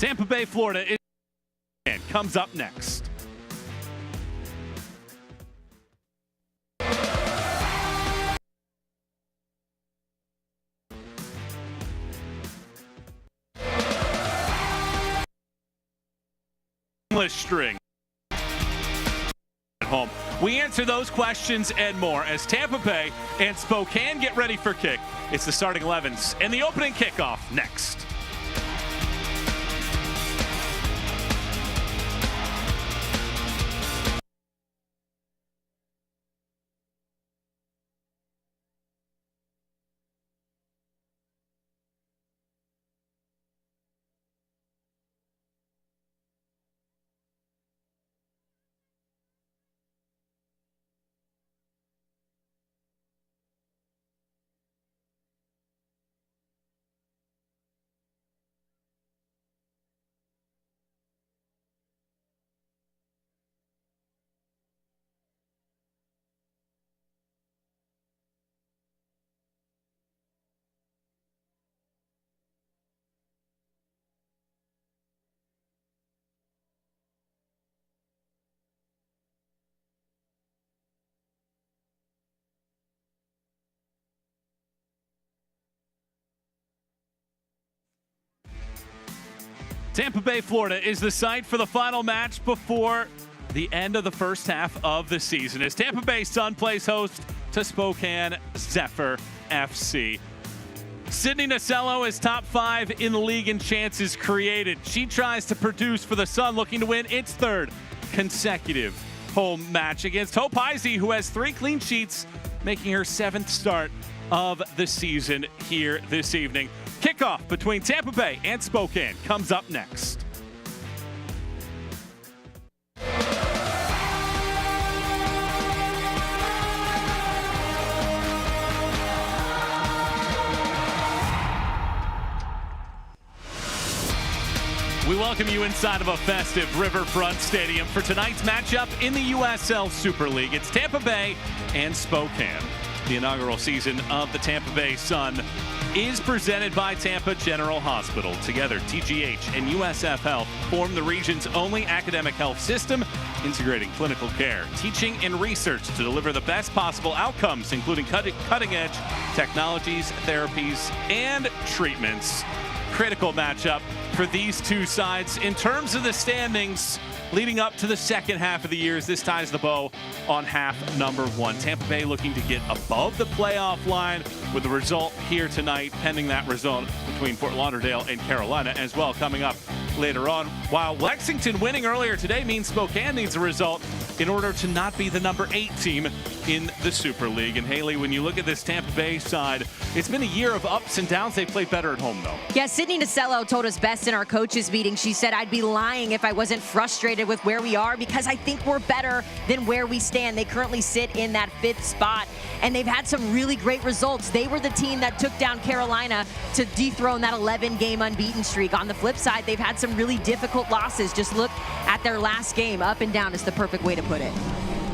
Tampa Bay, Florida comes up next. String at home. We answer those questions and more as Tampa Bay and Spokane get ready for kick. It's the starting 11s and the opening kickoff next. Tampa Bay, Florida is the site for the final match before the end of the first half of the season as Tampa Bay Sun plays host to Spokane Zephyr FC. Sydney Nacello is top 5 in the league in chances created. She tries to produce for the Sun, looking to win its third consecutive home match against Hope Heisey, who has 3 clean sheets, making her 7th start of the season here this evening. Kickoff between Tampa Bay and Spokane comes up next. We welcome you inside of a festive Riverfront Stadium for tonight's matchup in the USL Super League. It's Tampa Bay and Spokane. The inaugural season of the Tampa Bay Sun is presented by Tampa General Hospital. Together, TGH and USF Health form the region's only academic health system, integrating clinical care, teaching, and research to deliver the best possible outcomes, including cutting-edge technologies, therapies, and treatments. Critical matchup for these two sides. In terms of the standings, leading up to the second half of the year, as this ties the bow on half number 1. Tampa Bay looking to get above the playoff line with the result here tonight, pending that result between Fort Lauderdale and Carolina as well coming up later on. While Lexington winning earlier today means Spokane needs a result in order to not be the number 8 team in the Super League. And Haley, when you look at this Tampa Bay side, it's been a year of ups and downs. They've played better at home, though. Yeah, Sydney Nacello told us best in our coaches meeting. She said, I'd be lying if I wasn't frustrated with where we are because I think we're better than where we stand. They currently sit in that 5th spot, and they've had some really great results. They were the team that took down Carolina to dethrone that 11-game unbeaten streak. On the flip side, they've had some really difficult losses. Just look at their last game. Up and down is the perfect way to put it.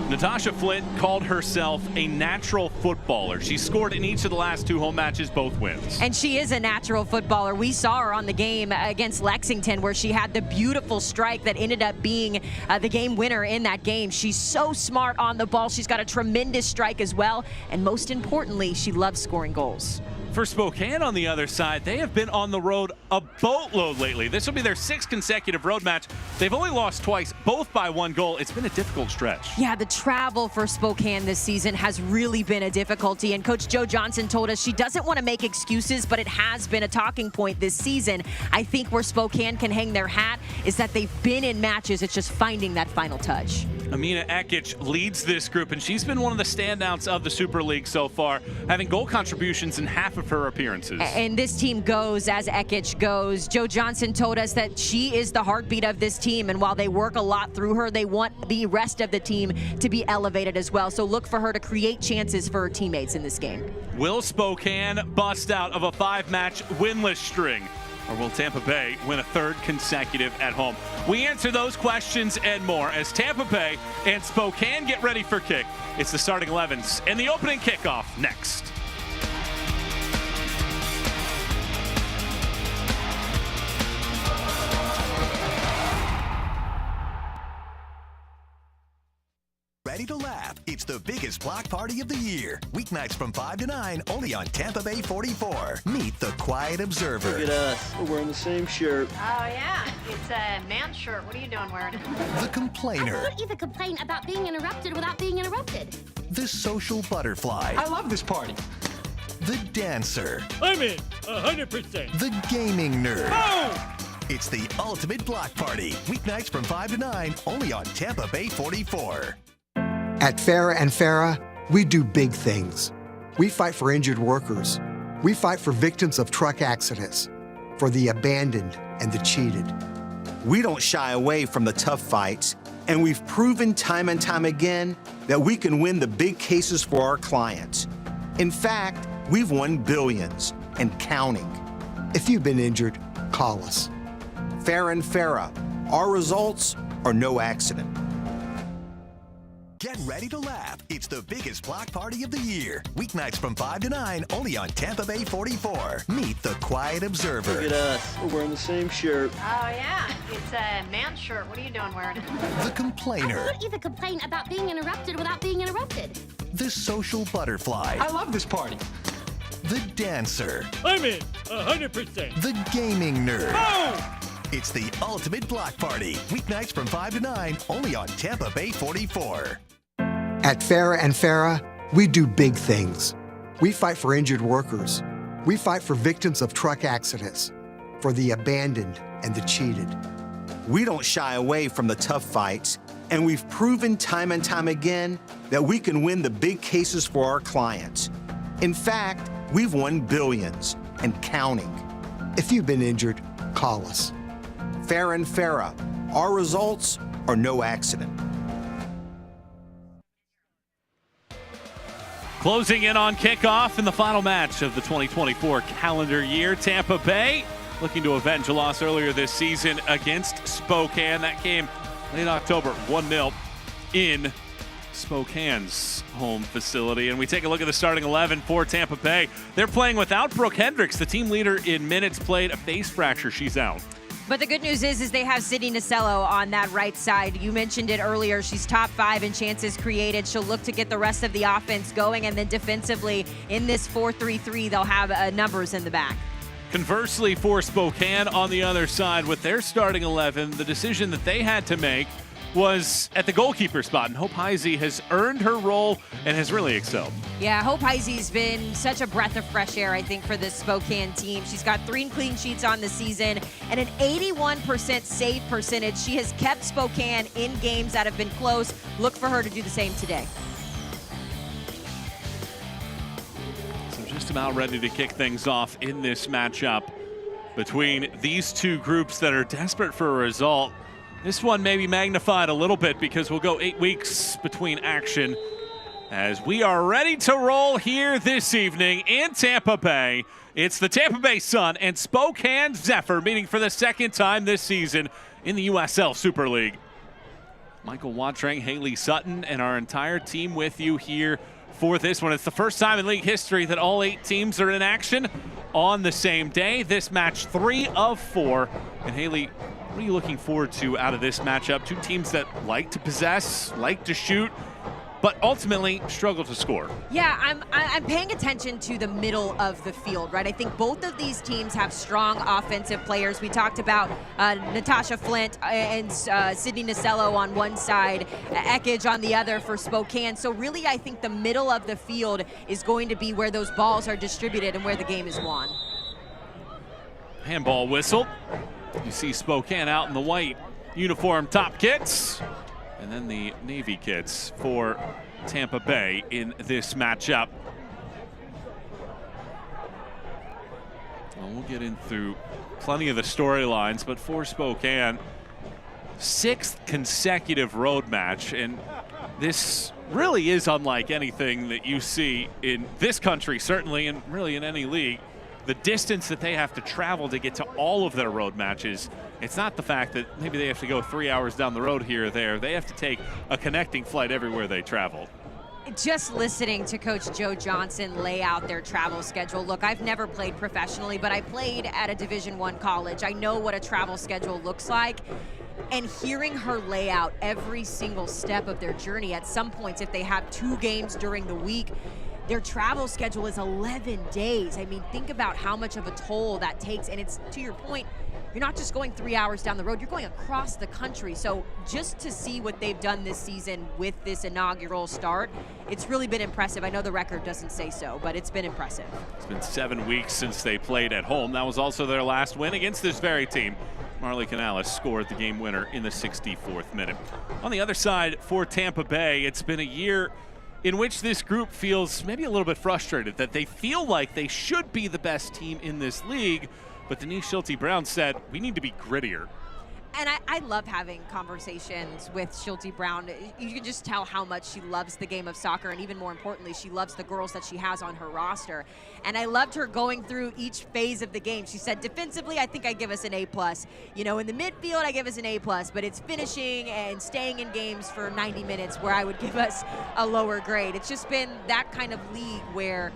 Natasha Flint called herself a natural footballer. She scored in each of the last 2 home matches, both wins. And she is a natural footballer. We saw her on the game against Lexington where she had the beautiful strike that ended up being the game winner in that game. She's so smart on the ball. She's got a tremendous strike as well. And most importantly, she loves scoring goals. For Spokane on the other side, they have been on the road a boatload lately. This will be their 6th consecutive road match. They've only lost twice, both by 1 goal. It's been a difficult stretch. Yeah, the travel for Spokane this season has really been a difficulty. And Coach Joe Johnson told us she doesn't want to make excuses, but it has been a talking point this season. I think where Spokane can hang their hat is that they've been in matches. It's just finding that final touch. Amina Ekic leads this group, and she's been one of the standouts of the Super League so far, having goal contributions in half of her appearances. And this team goes as Ekic goes. Joe Johnson told us that she is the heartbeat of this team, and while they work a lot through her, they want the rest of the team to be elevated as well. So look for her to create chances for her teammates in this game. Will Spokane bust out of a 5-match winless string? Or will Tampa Bay win a 3rd consecutive at home? We answer those questions and more as Tampa Bay and Spokane get ready for kick. It's the starting 11s and the opening kickoff next. laugh. It's the biggest block party of the year. Weeknights from 5 to 9, only on Tampa Bay 44. Meet the quiet observer. Look at us. We're wearing the same shirt. Oh, yeah. It's a man's shirt. What are you doing wearing it? The complainer. I can't even complain about being interrupted without being interrupted. The social butterfly. I love this party. The dancer. I'm in, 100%. The gaming nerd. Oh! It's the ultimate block party. Weeknights from 5 to 9, only on Tampa Bay 44. At Farah and Farah, we do big things. We fight for injured workers. We fight for victims of truck accidents, for the abandoned and the cheated. We don't shy away from the tough fights, and we've proven time and time again that we can win the big cases for our clients. In fact, we've won billions and counting. If you've been injured, call us. Farah and Farah, our results are no accident. Get ready to laugh. It's the biggest block party of the year. Weeknights from 5 to 9, only on Tampa Bay 44. Meet the quiet observer. Look at us. We're wearing the same shirt. Oh, yeah. It's a man's shirt. What are you doing wearing it? The complainer. I can't even complain about being interrupted without being interrupted. The social butterfly. I love this party. The dancer. I'm in, 100%. The gaming nerd. Oh! It's the ultimate block party. Weeknights from 5 to 9, only on Tampa Bay 44. At Farah and Farah, we do big things. We fight for injured workers. We fight for victims of truck accidents, for the abandoned and the cheated. We don't shy away from the tough fights, and we've proven time and time again that we can win the big cases for our clients. In fact, we've won billions and counting. If you've been injured, call us. Farah and Farah, our results are no accident. Closing in on kickoff in the final match of the 2024 calendar year. Tampa Bay looking to avenge a loss earlier this season against Spokane. That came late October, 1-0 in Spokane's home facility. And we take a look at the starting 11 for Tampa Bay. They're playing without Brooke Hendricks, the team leader in minutes played. A face fracture, she's out. But the good news is they have Sydney Nacello on that right side. You mentioned it earlier. She's top 5 in chances created. She'll look to get the rest of the offense going, and then defensively in this 4-3-3, they'll have numbers in the back. Conversely, for Spokane on the other side, with their starting 11, the decision that they had to make was at the goalkeeper spot, and Hope Heisey has earned her role and has really excelled. Yeah, Hope Heisey's been such a breath of fresh air, I think, for this Spokane team. She's got 3 clean sheets on the season and an 81% save percentage. She has kept Spokane in games that have been close. Look for her to do the same today. So just about ready to kick things off in this matchup between these two groups that are desperate for a result. This one may be magnified a little bit because we'll go 8 weeks between action as we are ready to roll here this evening in Tampa Bay. It's the Tampa Bay Sun and Spokane Zephyr meeting for the second time this season in the USL Super League. Michael Watrang, Haley Sutton, and our entire team with you here for this one. It's the first time in league history that all 8 teams are in action on the same day. This match 3 of 4. And Haley, what are you looking forward to out of this matchup? 2 teams that like to possess, like to shoot, but ultimately struggle to score. Yeah, I'm paying attention to the middle of the field, right? I think both of these teams have strong offensive players. We talked about Natasha Flint and Sydney Nacello on one side, Ekage on the other for Spokane. So really, I think the middle of the field is going to be where those balls are distributed and where the game is won. Handball whistle. You see Spokane out in the white uniform top kits, and then the navy kits for Tampa Bay in this matchup. Well, we'll get in through plenty of the storylines, but for Spokane, 6th consecutive road match, and this really is unlike anything that you see in this country, certainly, and really in any league. The distance that they have to travel to get to all of their road matches, it's not the fact that maybe they have to go 3 hours down the road here or there. They have to take a connecting flight everywhere they travel. Just listening to Coach Joe Johnson lay out their travel schedule. Look, I've never played professionally, but I played at a Division I college. I know what a travel schedule looks like. and hearing her lay out every single step of their journey. At some points, if they have 2 games during the week, their travel schedule is 11 days. I mean, think about how much of a toll that takes. And it's, to your point, you're not just going 3 hours down the road, you're going across the country. So just to see what they've done this season with this inaugural start, it's really been impressive. I know the record doesn't say so, but it's been impressive. It's been 7 weeks since they played at home. That was also their last win against this very team. Marley Canales scored the game winner in the 64th minute. On the other side for Tampa Bay, it's been a year in which this group feels maybe a little bit frustrated, that they feel like they should be the best team in this league, but Denise Schulte-Brown said, we need to be grittier. And I love having conversations with Schulte-Brown. You can just tell how much she loves the game of soccer, and even more importantly, she loves the girls that she has on her roster. And I loved her going through each phase of the game. She said, defensively, I think I give us an A+. You know, in the midfield, I give us an A+, but it's finishing and staying in games for 90 minutes where I would give us a lower grade. It's just been that kind of league where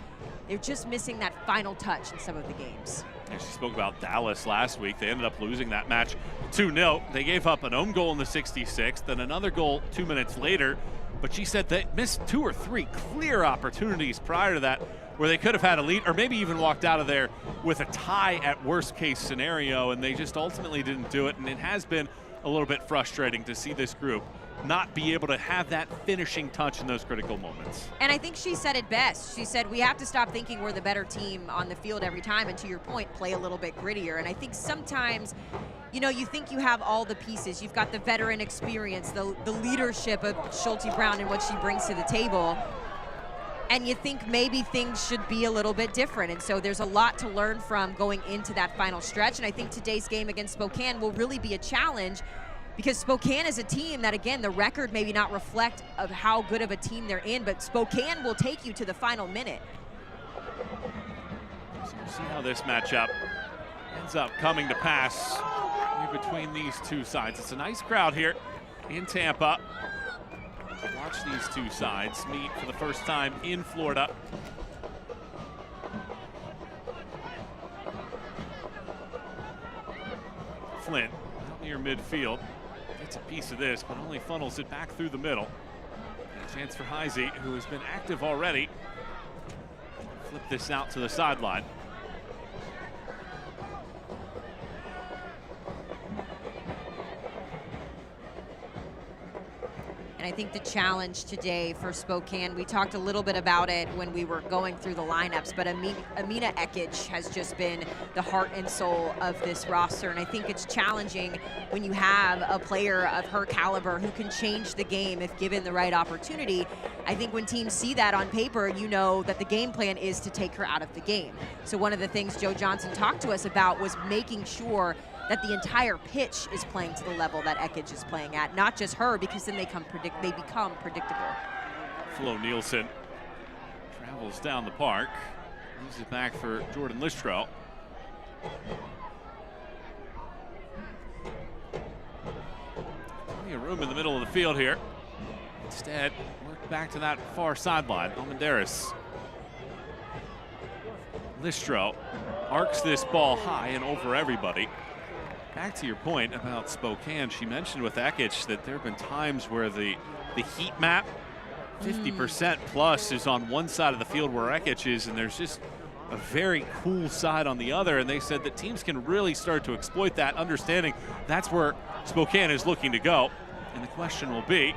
they're just missing that final touch in some of the games. She spoke about Dallas last week. They ended up losing that match 2-0. They gave up an own goal in the 66th, then another goal 2 minutes later. But she said they missed 2 or 3 clear opportunities prior to that where they could have had a lead or maybe even walked out of there with a tie at worst case scenario, and they just ultimately didn't do it. And it has been a little bit frustrating to see this group not be able to have that finishing touch in those critical moments. And I think she said it best. She said, we have to stop thinking we're the better team on the field every time, and to your point, play a little bit grittier. And I think sometimes, you know, you think you have all the pieces. You've got the veteran experience, the leadership of Schulte-Brown and what she brings to the table, and you think maybe things should be a little bit different. And so there's a lot to learn from going into that final stretch. And I think today's game against Spokane will really be a challenge, because Spokane is a team that, again, the record maybe not reflect of how good of a team they're in, but Spokane will take you to the final minute. So we'll see how this matchup ends up coming to pass between these two sides. It's a nice crowd here in Tampa to watch these two sides meet for the first time in Florida. Flint out near midfield. Gets a piece of this, but only funnels it back through the middle. And a chance for Heisey, who has been active already. Flip this out to the sideline. And I think the challenge today for Spokane, we talked a little bit about it when we were going through the lineups, but Amina Ekic has just been the heart and soul of this roster. And I think it's challenging when you have a player of her caliber who can change the game if given the right opportunity. I think when teams see that on paper, you know that the game plan is to take her out of the game. So one of the things Joe Johnson talked to us about was making sure that the entire pitch is playing to the level that Ekic is playing at, not just her, because then they become predictable. Flo Nielsen travels down the park, leaves it back for Jordan Listro. Plenty of room in the middle of the field here. Instead, work back to that far sideline. Almendares. Listro arcs this ball high and over everybody. Back to your point about Spokane, she mentioned with Ekic that there have been times where the heat map, 50% plus is on one side of the field where Ekic is, and there's just a very cool side on the other, and they said that teams can really start to exploit that, understanding that's where Spokane is looking to go. And the question will be,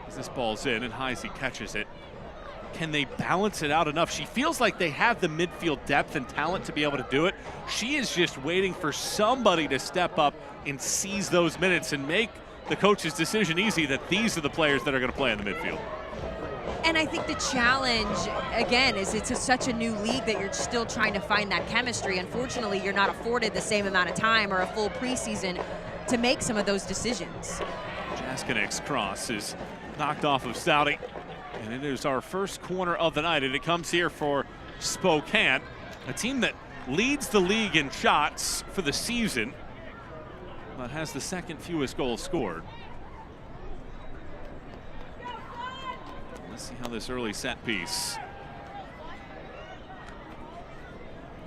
as this ball's in and Heisey catches it, can they balance it out enough? She feels like they have the midfield depth and talent to be able to do it. She is just waiting for somebody to step up and seize those minutes and make the coach's decision easy that these are the players that are going to play in the midfield. And I think the challenge, again, is it's such a new league that you're still trying to find that chemistry. Unfortunately, you're not afforded the same amount of time or a full preseason to make some of those decisions. Jaskinek's cross is knocked off of Stouty. And it is our first corner of the night, and it comes here for Spokane, a team that leads the league in shots for the season, but has the second fewest goals scored. Let's see how this early set piece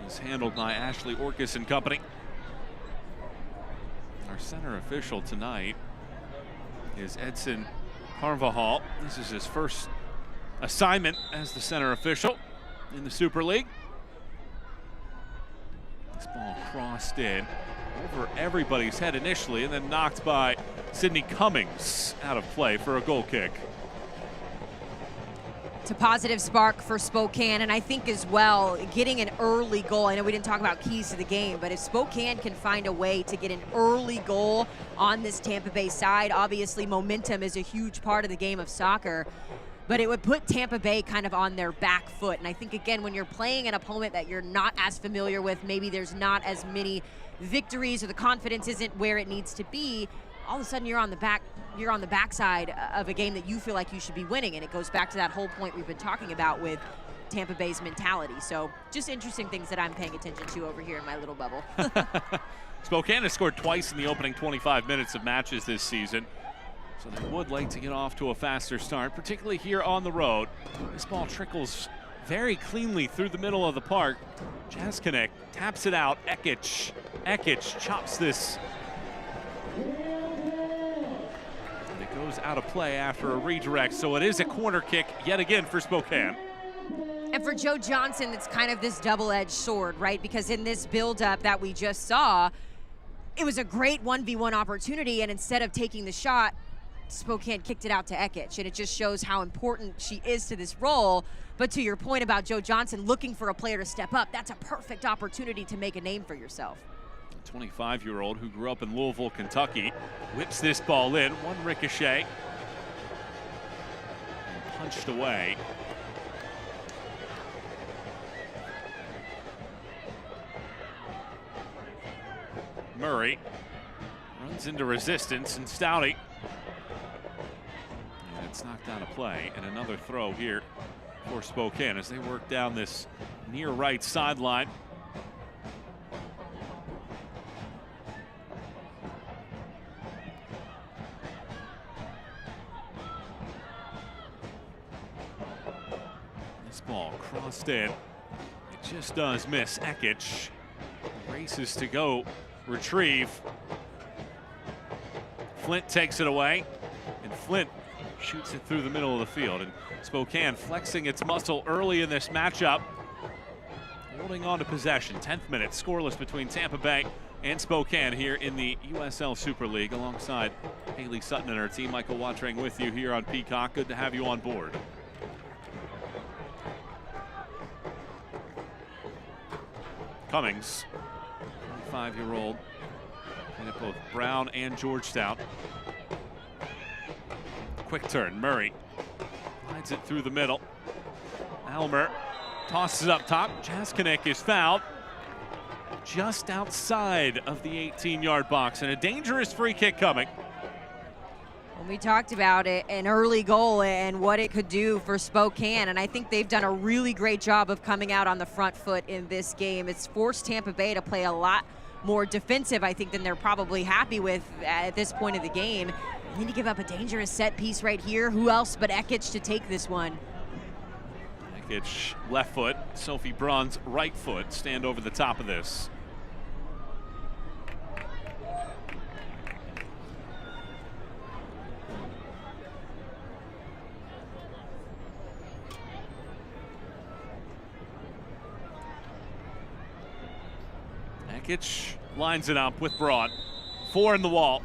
is handled by Ashley Orcus and company. Our center official tonight is Edson Carvajal. This is his first assignment as the center official in the Super League. This ball crossed in over everybody's head initially and then knocked by Sydney Cummings out of play for a goal kick. It's a positive spark for Spokane, and I think as well, getting an early goal. I know we didn't talk about keys to the game, but if Spokane can find a way to get an early goal on this Tampa Bay side, obviously momentum is a huge part of the game of soccer, but it would put Tampa Bay kind of on their back foot. And I think, again, when you're playing an opponent that you're not as familiar with, maybe there's not as many victories or the confidence isn't where it needs to be, all of a sudden you're on the backside of a game that you feel like you should be winning, and it goes back to that whole point we've been talking about with Tampa Bay's mentality. So just interesting things that I'm paying attention to over here in my little bubble. Spokane has scored twice in the opening 25 minutes of matches this season, so they would like to get off to a faster start, particularly here on the road. This ball trickles very cleanly through the middle of the park. Jaskinek taps it out. Ekic chops this. And it goes out of play after a redirect, so it is a corner kick yet again for Spokane. And for Joe Johnson, it's kind of this double-edged sword, right? Because in this build-up that we just saw, it was a great 1v1 opportunity, and instead of taking the shot, Spokane kicked it out to Ekic, and it just shows how important she is to this role. But to your point about Joe Johnson looking for a player to step up, that's a perfect opportunity to make a name for yourself. A 25-year-old who grew up in Louisville, Kentucky, whips this ball in, one ricochet, and punched away. Murray runs into resistance, and Stouty. And it's knocked out of play, and another throw here for Spokane as they work down this near right sideline. This ball crossed in. It just does miss. Ekic races to go retrieve. Flint takes it away, and Flint shoots it through the middle of the field. And Spokane flexing its muscle early in this matchup, holding on to possession. 10th minute, scoreless between Tampa Bay and Spokane here in the USL Super League. Alongside Haley Sutton and her team, Michael Watring with you here on Peacock. Good to have you on board. Cummings, 25-year-old, played at both Brown and Georgetown. Quick turn, Murray slides it through the middle. Almer tosses up top. Jaskinek is fouled just outside of the 18-yard box, and a dangerous free kick coming. Well, we talked about it, an early goal and what it could do for Spokane, and I think they've done a really great job of coming out on the front foot in this game. It's forced Tampa Bay to play a lot more defensive, I think, than they're probably happy with at this point of the game. And then you give up a dangerous set piece right here. Who else but Ekic to take this one? Ekic left foot, Sophie Braun's right foot stand over the top of this. Ekic lines it up with Braun. 4 in the wall.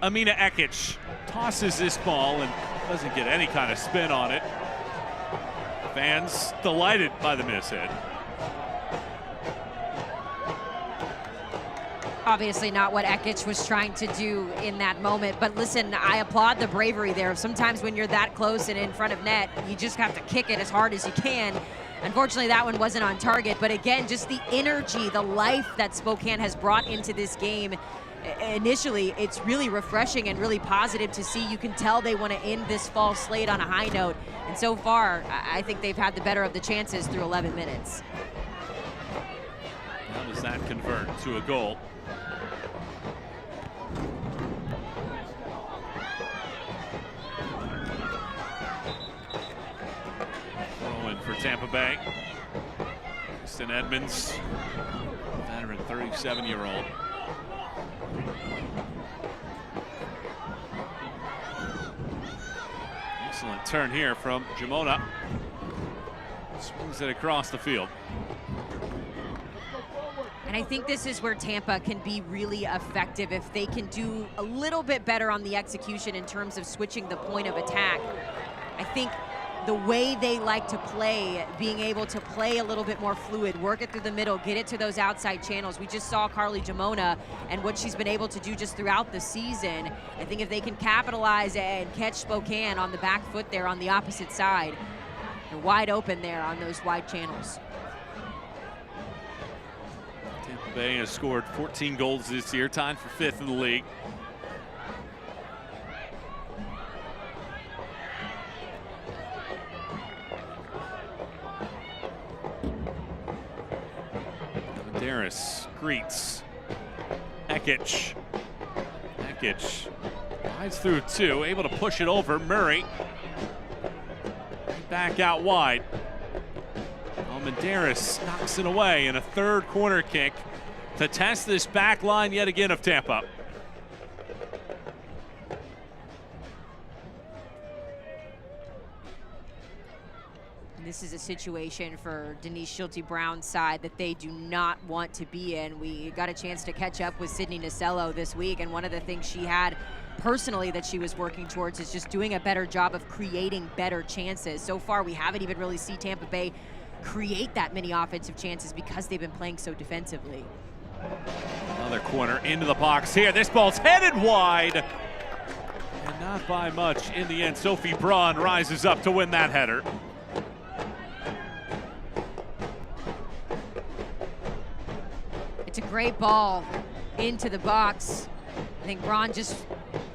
Amina Ekic tosses this ball and doesn't get any kind of spin on it. Fans delighted by the miss hit. Obviously not what Ekic was trying to do in that moment, but listen, I applaud the bravery there. Sometimes when you're that close and in front of net, you just have to kick it as hard as you can. Unfortunately, that one wasn't on target, but again, just the energy, the life that Spokane has brought into this game. Initially, it's really refreshing and really positive to see. You can tell they want to end this fall slate on a high note, and so far, I think they've had the better of the chances through 11 minutes. How does that convert to a goal? For Tampa Bay, Kristen Edmonds, veteran 37-year-old. Excellent turn here from Jamona. Swings it across the field. And I think this is where Tampa can be really effective if they can do a little bit better on the execution in terms of switching the point of attack. I think the way they like to play, being able to play a little bit more fluid, work it through the middle, get it to those outside channels. We just saw Carly Jamona and what she's been able to do just throughout the season. I think if they can capitalize and catch Spokane on the back foot there on the opposite side, they're wide open there on those wide channels. Tampa Bay has scored 14 goals this year, tied for 5th in the league. Daris greets Ekic. Ekic rides through 2, able to push it over. Murray back out wide. Daris knocks it away, and a 3rd corner kick to test this back line yet again of Tampa. This is a situation for Denise Schulte-Brown's side that they do not want to be in. We got a chance to catch up with Sydney Nasello this week, and one of the things she had personally that she was working towards is just doing a better job of creating better chances. So far, we haven't even really seen Tampa Bay create that many offensive chances because they've been playing so defensively. Another corner into the box here. This ball's headed wide, and not by much in the end. Sophie Braun rises up to win that header. It's a great ball into the box. I think Braun just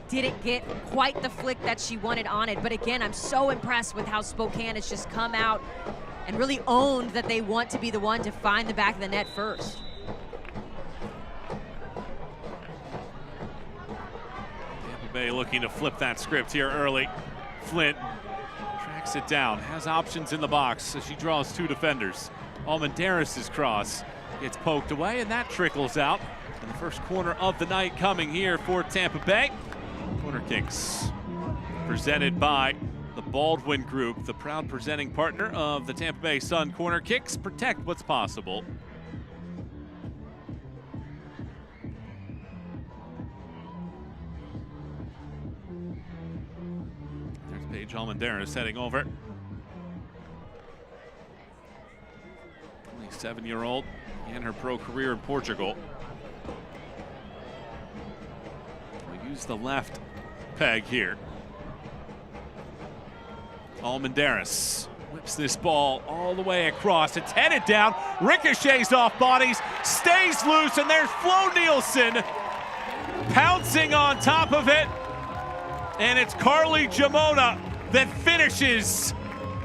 didn't get quite the flick that she wanted on it. But again, I'm so impressed with how Spokane has just come out and really owned that they want to be the one to find the back of the net first. Tampa Bay looking to flip that script here early. Flint tracks it down, has options in the box as she draws 2 defenders. Almendaris' cross gets poked away, and that trickles out. And the first corner of the night coming here for Tampa Bay. Corner kicks presented by the Baldwin Group, the proud presenting partner of the Tampa Bay Sun. Corner kicks protect what's possible. There's Paige Almendaris heading over. 27-year-old, began her pro career in Portugal. We'll use the left peg here. Almendaris whips this ball all the way across. It's headed down, ricochets off bodies, stays loose, and there's Flo Nielsen pouncing on top of it. And it's Carly Jamona that finishes.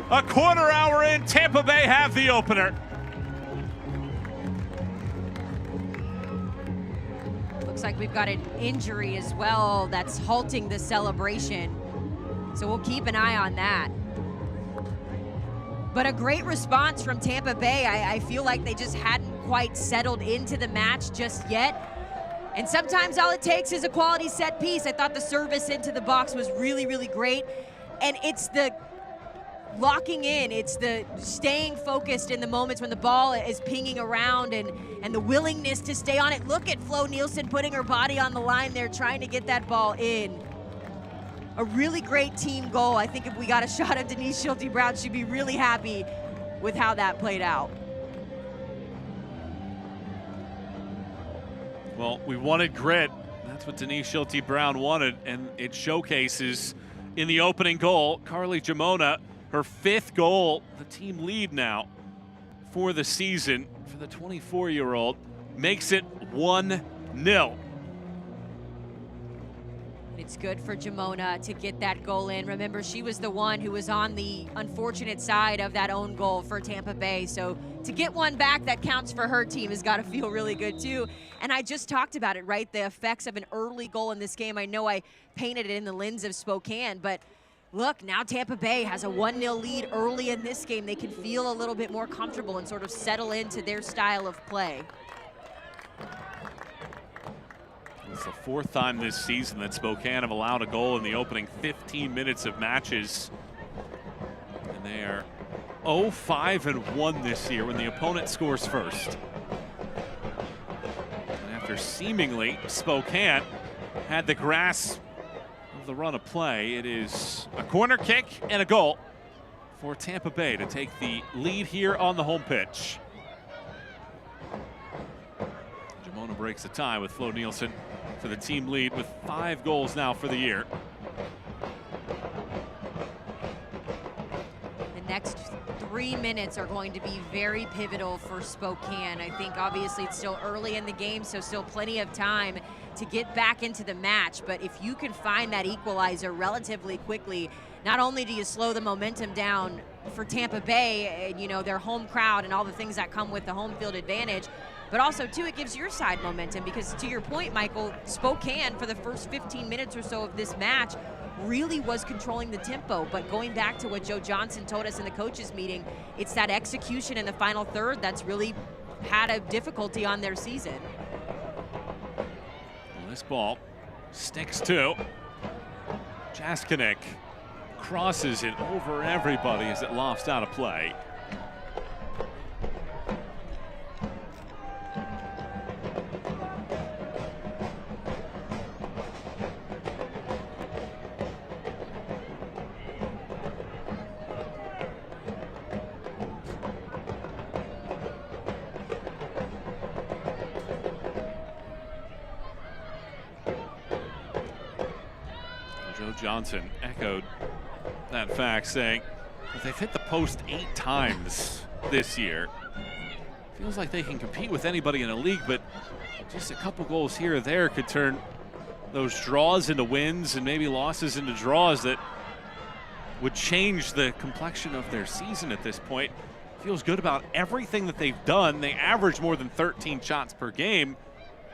A quarter hour in, Tampa Bay have the opener. Looks like we've got an injury as well that's halting the celebration. So we'll keep an eye on that. But a great response from Tampa Bay. I feel like they just hadn't quite settled into the match just yet. And sometimes all it takes is a quality set piece. I thought the service into the box was really, really great. And it's the locking in, it's the staying focused in the moments when the ball is pinging around and the willingness to stay on it. Look at Flo Nielsen putting her body on the line there, trying to get that ball in. A really great team goal. I think if we got a shot of Denise Schulte-Brown, she'd be really happy with how that played out. Well, we wanted grit. That's what Denise Schulte-Brown wanted, and it showcases in the opening goal. Carly Jamona, her 5th goal, the team lead now for the season for the 24-year-old, makes it 1-0. It's good for Jamona to get that goal in. Remember, she was the one who was on the unfortunate side of that own goal for Tampa Bay. So to get one back that counts for her team has got to feel really good too. And I just talked about it, right? The effects of an early goal in this game. I know I painted it in the lens of Spokane, but look, now Tampa Bay has a 1-0 lead early in this game. They can feel a little bit more comfortable and sort of settle into their style of play. It's the 4th time this season that Spokane have allowed a goal in the opening 15 minutes of matches. they are 0-5-1 this year when the opponent scores first. And after seemingly Spokane had the grasp of the run of play, it is a corner kick and a goal for Tampa Bay to take the lead here on the home pitch. Jamona breaks a tie with Flo Nielsen for the team lead with 5 goals now for the year. The next 3 minutes are going to be very pivotal for Spokane. I think obviously it's still early in the game, so still plenty of time to get back into the match. But if you can find that equalizer relatively quickly, not only do you slow the momentum down for Tampa Bay, and, you know, their home crowd and all the things that come with the home field advantage, but also, too, it gives your side momentum because, to your point, Michael, Spokane, for the first 15 minutes or so of this match, really was controlling the tempo. But going back to what Joe Johnson told us in the coaches meeting, it's that execution in the final third that's really had a difficulty on their season. Well, this ball sticks to Jaskinek. Crosses it over everybody as it lofts out of play. Joe Johnson echoed that fact, saying that they've hit the post 8 times this year. Feels like they can compete with anybody in the league, but just a couple goals here or there could turn those draws into wins and maybe losses into draws that would change the complexion of their season at this point. Feels good about everything that they've done. They average more than 13 shots per game.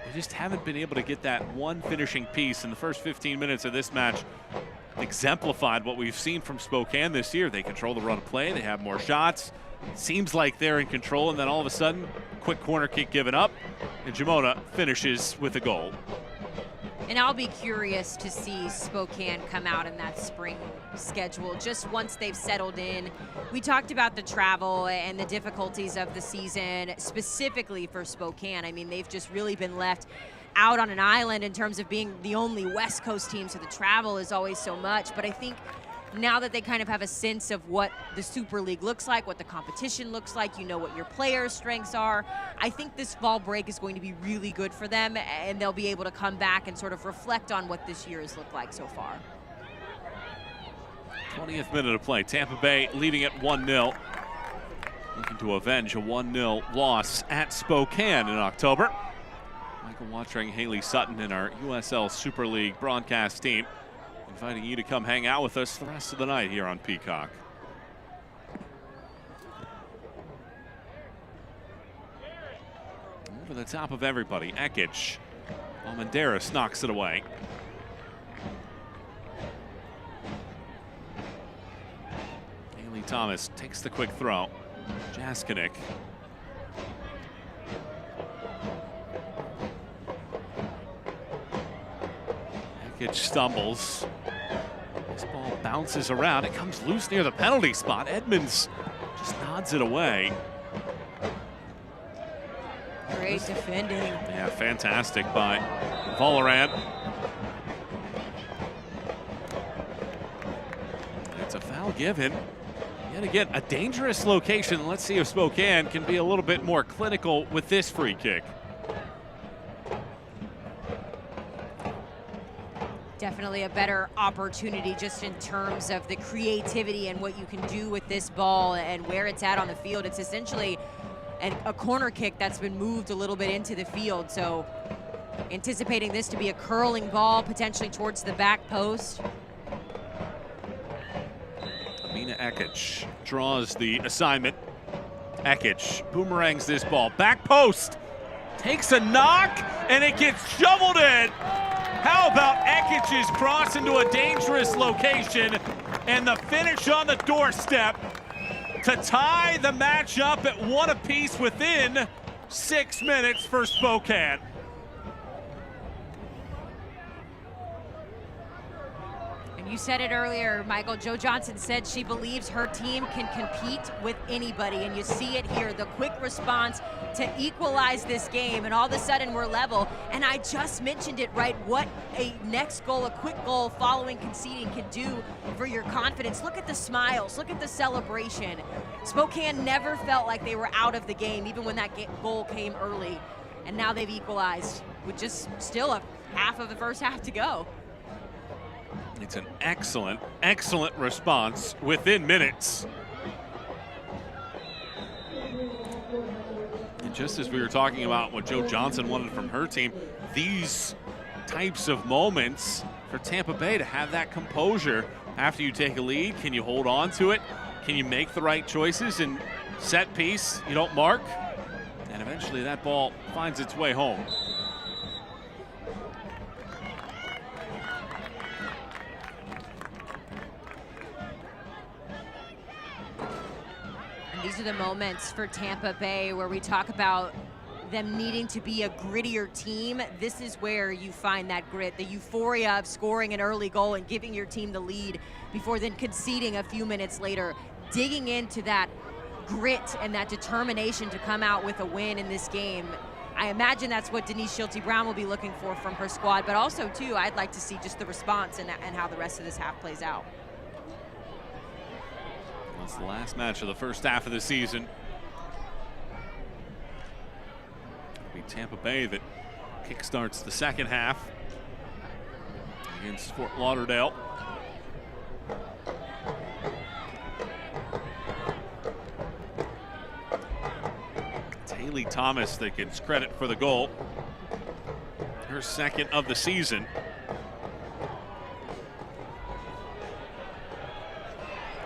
They just haven't been able to get that one finishing piece in the first 15 minutes of this match. Exemplified what we've seen from Spokane this year. They control the run of play, they have more shots. Seems like they're in control, and then all of a sudden, quick corner kick given up, and Jamona finishes with a goal. And I'll be curious to see Spokane come out in that spring schedule just once they've settled in. We talked about the travel and the difficulties of the season, specifically for Spokane. I mean, they've just really been left out on an island in terms of being the only West Coast team, so the travel is always so much. But I think now that they kind of have a sense of what the Super League looks like, what the competition looks like, you know what your players' strengths are, I think this fall break is going to be really good for them, and they'll be able to come back and sort of reflect on what this year has looked like so far. 20th minute of play. Tampa Bay leading at 1-0. Looking to avenge a 1-0 loss at Spokane in October. Michael Watring, Haley Sutton, and our USL Super League broadcast team inviting you to come hang out with us the rest of the night here on Peacock. Over the top of everybody, Ekic. Almendares knocks it away. Haley Thomas takes the quick throw. Jaskinek. Ekic stumbles. This ball bounces around. It comes loose near the penalty spot. Edmonds just nods it away. Great defending. Yeah, fantastic by Valoran. It's a foul given. Yet again, a dangerous location. Let's see if Spokane can be a little bit more clinical with this free kick. Definitely a better opportunity just in terms of the creativity and what you can do with this ball and where it's at on the field. It's essentially a corner kick that's been moved a little bit into the field. So anticipating this to be a curling ball potentially towards the back post. Amina Ekic draws the assignment. Ekic boomerangs this ball. Back post. Takes a knock and it gets shoveled in. How about Ekic's cross into a dangerous location and the finish on the doorstep to tie the match up at 1 apiece within 6 minutes for Spokane. And you said it earlier, Michael. Jo Johnson said she believes her team can compete with anybody, and you see it here. The quick response to equalize this game, and all of a sudden we're level. And I just mentioned it, right? What a next goal, a quick goal following conceding can do for your confidence. Look at the smiles, look at the celebration. Spokane never felt like they were out of the game, even when that goal came early. And now they've equalized with just still a half of the first half to go. It's an excellent, excellent response within minutes. And just as we were talking about what Jo Johnson wanted from her team, these types of moments for Tampa Bay to have that composure after you take a lead. Can you hold on to it? Can you make the right choices? And set piece, you don't mark. And eventually that ball finds its way home. These are the moments for Tampa Bay where we talk about them needing to be a grittier team. This is where you find that grit, the euphoria of scoring an early goal and giving your team the lead before then conceding a few minutes later, digging into that grit and that determination to come out with a win in this game. I imagine that's what Denise Schulte-Brown will be looking for from her squad, but also too, I'd like to see just the response and how the rest of this half plays out. It's the last match of the first half of the season. It'll be Tampa Bay that kickstarts the second half against Fort Lauderdale. It's Haley Thomas that gets credit for the goal. Her second of the season.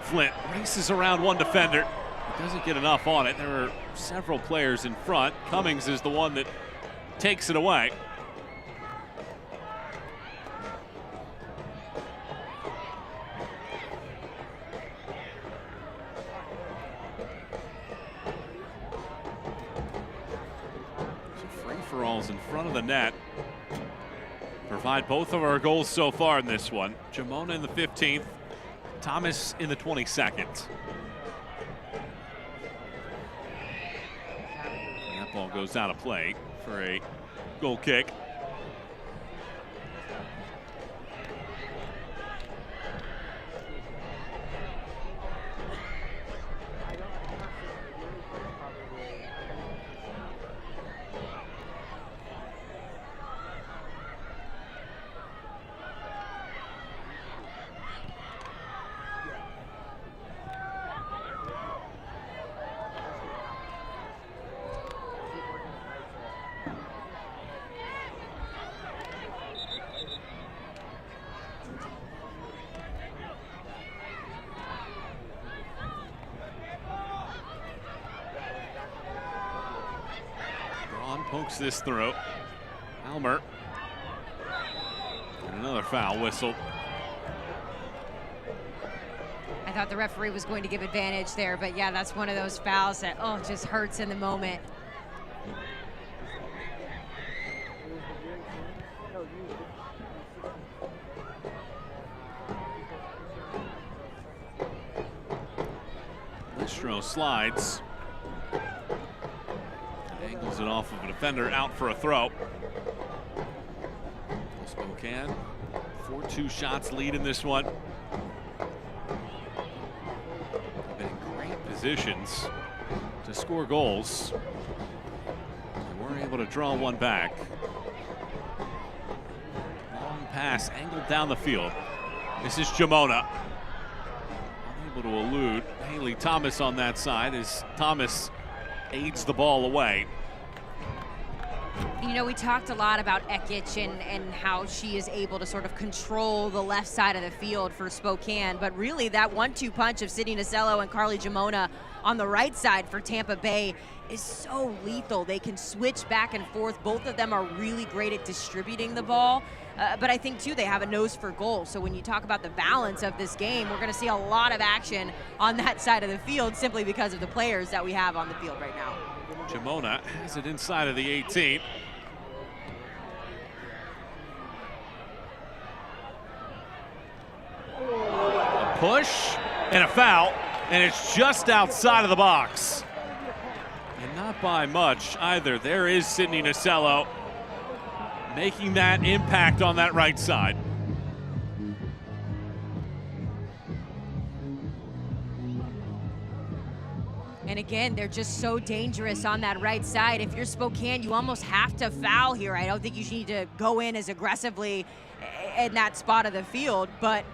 Flint races around one defender. It doesn't get enough on it. There are several players in front. Cummings is the one that takes it away. So free-for-alls in front of the net provide both of our goals so far in this one. Jamona in the 15th. Thomas in the 22nd. And that ball goes out of play for a goal kick. Pokes this through. Almer. And another foul whistle. I thought the referee was going to give advantage there, but yeah, that's one of those fouls that, oh, just hurts in the moment. Listro slides. Angles it off of a defender, out for a throw. Spokane, 4-2 shots lead in this one. They've been in great positions to score goals. They weren't able to draw one back. Long pass, angled down the field. This is Jamona. Unable to elude Haley Thomas on that side as Thomas aids the ball away. You know, we talked a lot about Ekic and how she is able to sort of control the left side of the field for Spokane, but really that 1-2 punch of Sydney Nasello and Carly Jamona on the right side for Tampa Bay is so lethal. They can switch back and forth. Both of them are really great at distributing the ball, but I think too they have a nose for goal. So when you talk about the balance of this game, we're going to see a lot of action on that side of the field simply because of the players that we have on the field right now. Jamona has it inside of the 18. push and a foul, and it's just outside of the box. And not by much either. There is Sydney Nasello making that impact on that right side. And again, they're just so dangerous on that right side. If you're Spokane, you almost have to foul here. I don't think you need to go in as aggressively in that spot of the field, but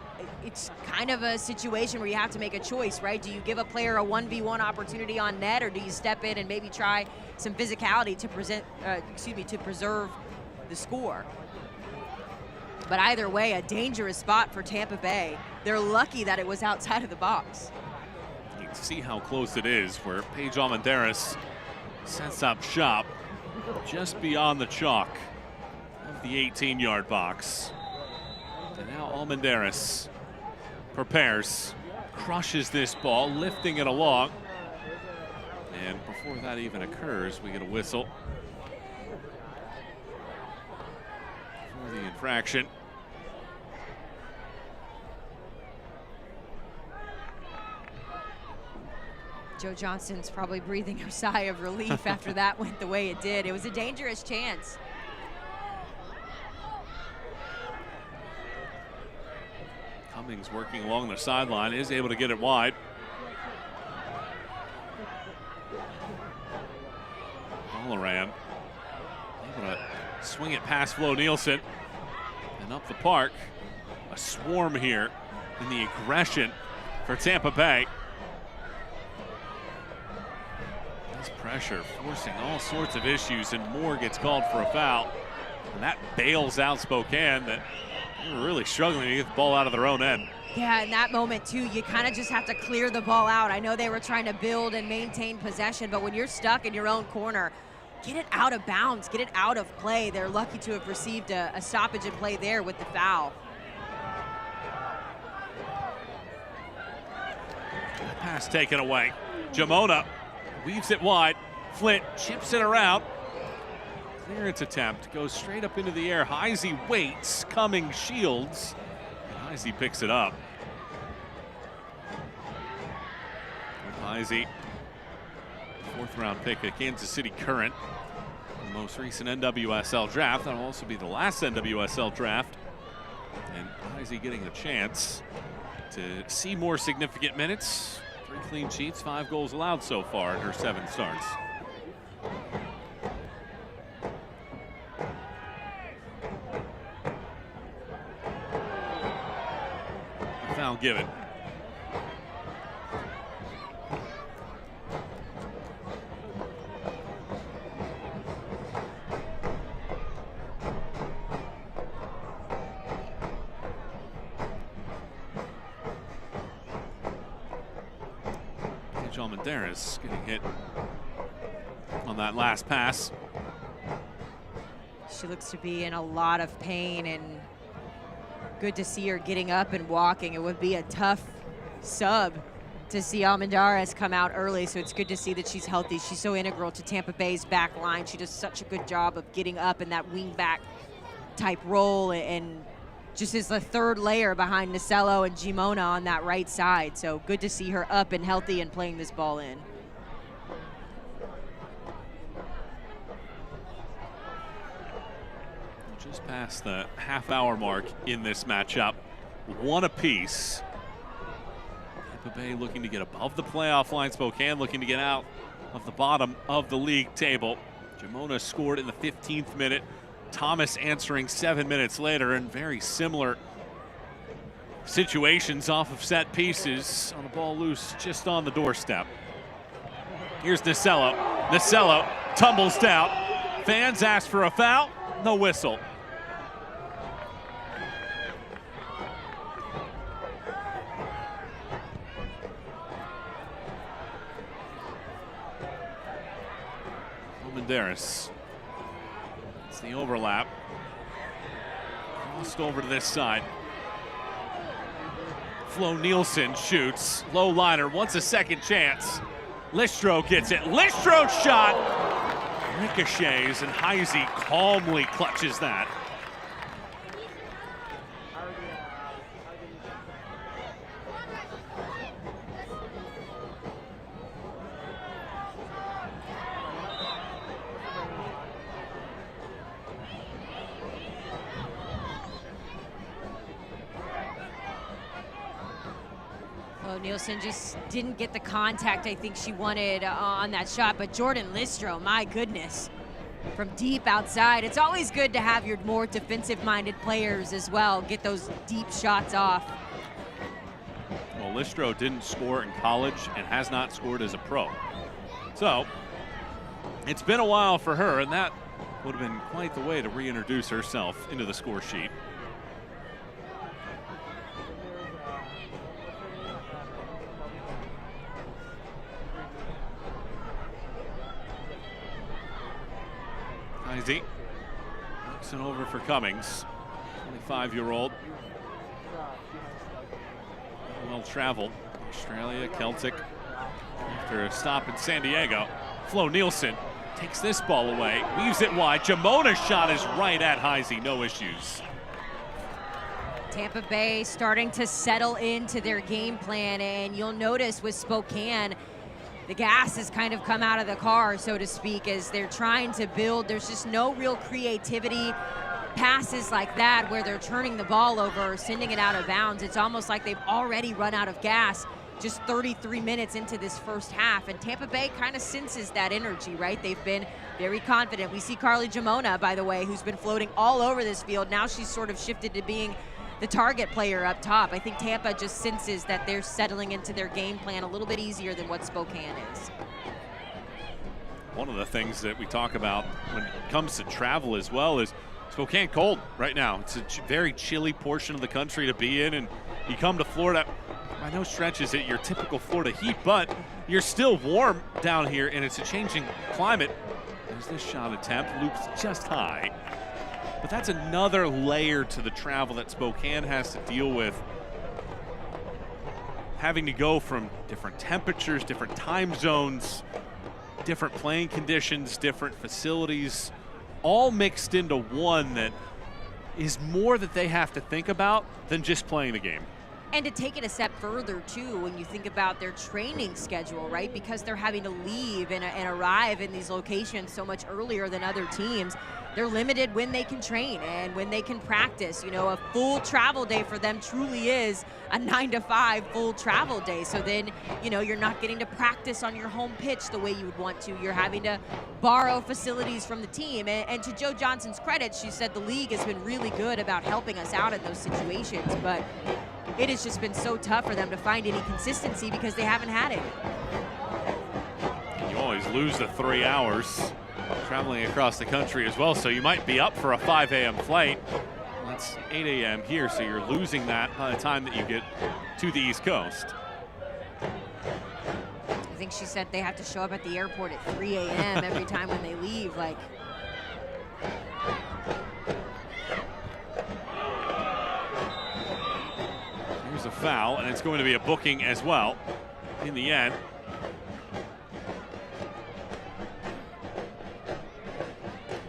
it's kind of a situation where you have to make a choice, right? Do you give a player a 1v1 opportunity on net, or do you step in and maybe try some physicality to preserve the score? But either way, a dangerous spot for Tampa Bay. They're lucky that it was outside of the box. You can see how close it is, where Paige Almendares sets up shop just beyond the chalk of the 18-yard box. And now Almendares prepares, crushes this ball, lifting it along. And before that even occurs, we get a whistle for the infraction. Joe Johnson's probably breathing a sigh of relief after that went the way it did. It was a dangerous chance. Cummings working along the sideline, is able to get it wide. Bolaran able to swing it past Flo Nielsen and up the park. A swarm here in the aggression for Tampa Bay. This pressure forcing all sorts of issues, and Moore gets called for a foul. And that bails out Spokane, that they were really struggling to get the ball out of their own end. Yeah, in that moment too, you kind of just have to clear the ball out. I know they were trying to build and maintain possession, but when you're stuck in your own corner, get it out of bounds, get it out of play. They're lucky to have received a stoppage in play there with the foul. Pass taken away. Jamona weaves it wide. Flint chips it around. Clearance attempt goes straight up into the air. Heisey waits, Cummings shields, and Heisey picks it up. Heisey, fourth round pick at Kansas City Current. The most recent NWSL draft. That'll also be the last NWSL draft. And Heisey getting the chance to see more significant minutes. 3 clean sheets, 5 goals allowed so far in her 7 starts. Foul given. Paige Almendares getting hit on that last pass. She looks to be in a lot of pain, and good to see her getting up and walking. It would be a tough sub to see Almendares come out early, so it's good to see that she's healthy. She's so integral to Tampa Bay's back line. She does such a good job of getting up in that wing back type role, and just is the third layer behind Nasello and Gimona on that right side. So good to see her up and healthy and playing this ball in. Just past the half-hour mark in this matchup. 1 apiece. Tampa Bay looking to get above the playoff line. Spokane looking to get out of the bottom of the league table. Gimona scored in the 15th minute. Thomas answering 7 minutes later, in very similar situations off of set pieces on a ball loose just on the doorstep. Here's Nasello. Nasello tumbles down. Fans ask for a foul. No whistle. Almendares. It's the overlap. Crossed over to this side. Flo Nielsen shoots. Low liner, wants a second chance. Listro gets it. Listro's shot ricochets, and Heisey calmly clutches that. Flo Nielsen just didn't get the contact I think she wanted on that shot, but Jordan Listro, my goodness, from deep outside. It's always good to have your more defensive-minded players as well get those deep shots off. Well, Listro didn't score in college and has not scored as a pro. So it's been a while for her, and that would have been quite the way to reintroduce herself into the score sheet. Izzy looks it over for Cummings, 25-year-old. Well traveled. Australia, Celtic. After a stop in San Diego, Flo Nielsen takes this ball away, weaves it wide. Jamona's shot is right at Heisey, no issues. Tampa Bay starting to settle into their game plan, and you'll notice with Spokane, the gas has kind of come out of the car, so to speak, as they're trying to build. There's just no real creativity. Passes like that where they're turning the ball over or sending it out of bounds. It's almost like they've already run out of gas just 33 minutes into this first half, and Tampa Bay kind of senses that energy, right? They've been very confident. We see Carly Jamona, by the way, who's been floating all over this field. Now she's sort of shifted to being the target player up top. I think Tampa just senses that they're settling into their game plan a little bit easier than what Spokane is. One of the things that we talk about when it comes to travel as well is Spokane cold right now. It's a very chilly portion of the country to be in, and you come to Florida, by no stretch is it your typical Florida heat, but you're still warm down here, and it's a changing climate. There's this shot attempt, loops just high. But that's another layer to the travel that Spokane has to deal with. Having to go from different temperatures, different time zones, different playing conditions, different facilities, all mixed into one that is more that they have to think about than just playing the game. And to take it a step further, too, when you think about their training schedule, right? Because they're having to leave and arrive in these locations so much earlier than other teams, they're limited when they can train and when they can practice. You know, a full travel day for them truly is a 9 to 5 full travel day. So then, you know, you're not getting to practice on your home pitch the way you would want to. You're having to borrow facilities from the team. And to Joe Johnson's credit, she said the league has been really good about helping us out in those situations, but it has just been so tough for them to find any consistency because they haven't had it. You always lose the 3 hours traveling across the country as well, so you might be up for a 5 a.m. flight. That's 8 a.m. here, so you're losing that by the time that you get to the East Coast. I think she said they have to show up at the airport at 3 a.m. every time when they leave. Like, here's a foul, and it's going to be a booking as well in the end.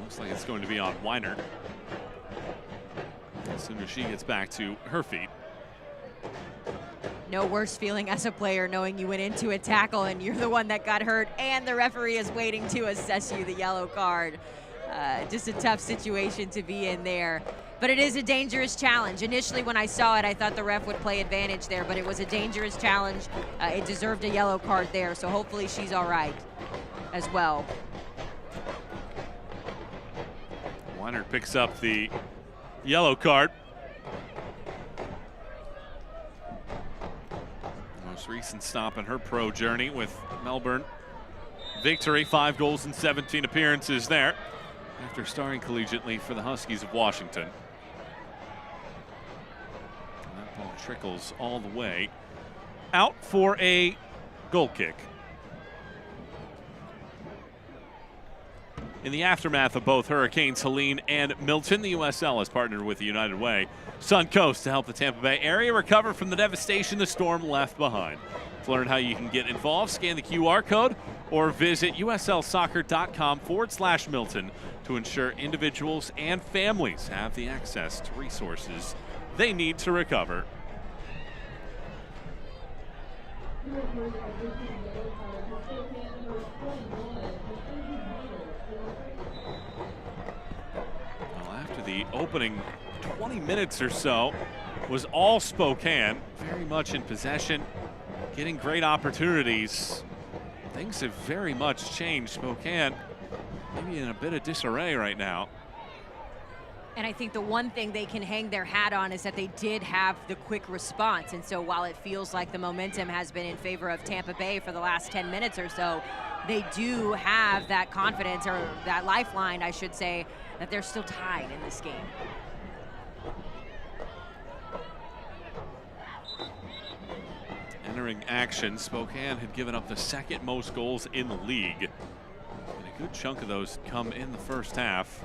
Looks like it's going to be on Weiner as soon as she gets back to her feet. no worse feeling as a player knowing you went into a tackle and you're the one that got hurt and the referee is waiting to assess you the yellow card. Just a tough situation to be in there. But it is a dangerous challenge. Initially when I saw it, I thought the ref would play advantage there, but it was a dangerous challenge. It deserved a yellow card there, so hopefully she's all right as well. Weiner picks up the yellow card. Most recent stop in her pro journey with Melbourne. Victory, 5 goals and 17 appearances there after starring collegiately for the Huskies of Washington. And that ball trickles all the way out for a goal kick. In the aftermath of both hurricanes Helene and Milton, the USL has partnered with the United Way Suncoast to help the Tampa Bay area recover from the devastation the storm left behind. To learn how you can get involved, scan the QR code or visit uslsoccer.com/Milton to ensure individuals and families have the access to resources they need to recover. The opening 20 minutes or so was all Spokane, very much in possession, getting great opportunities. Things have very much changed. Spokane maybe in a bit of disarray right now. And I think the one thing they can hang their hat on is that they did have the quick response. And so while it feels like the momentum has been in favor of Tampa Bay for the last 10 minutes or so, they do have that confidence, or that lifeline, I should say, that they're still tied in this game. Entering action, Spokane had given up the second most goals in the league. And a good chunk of those come in the first half,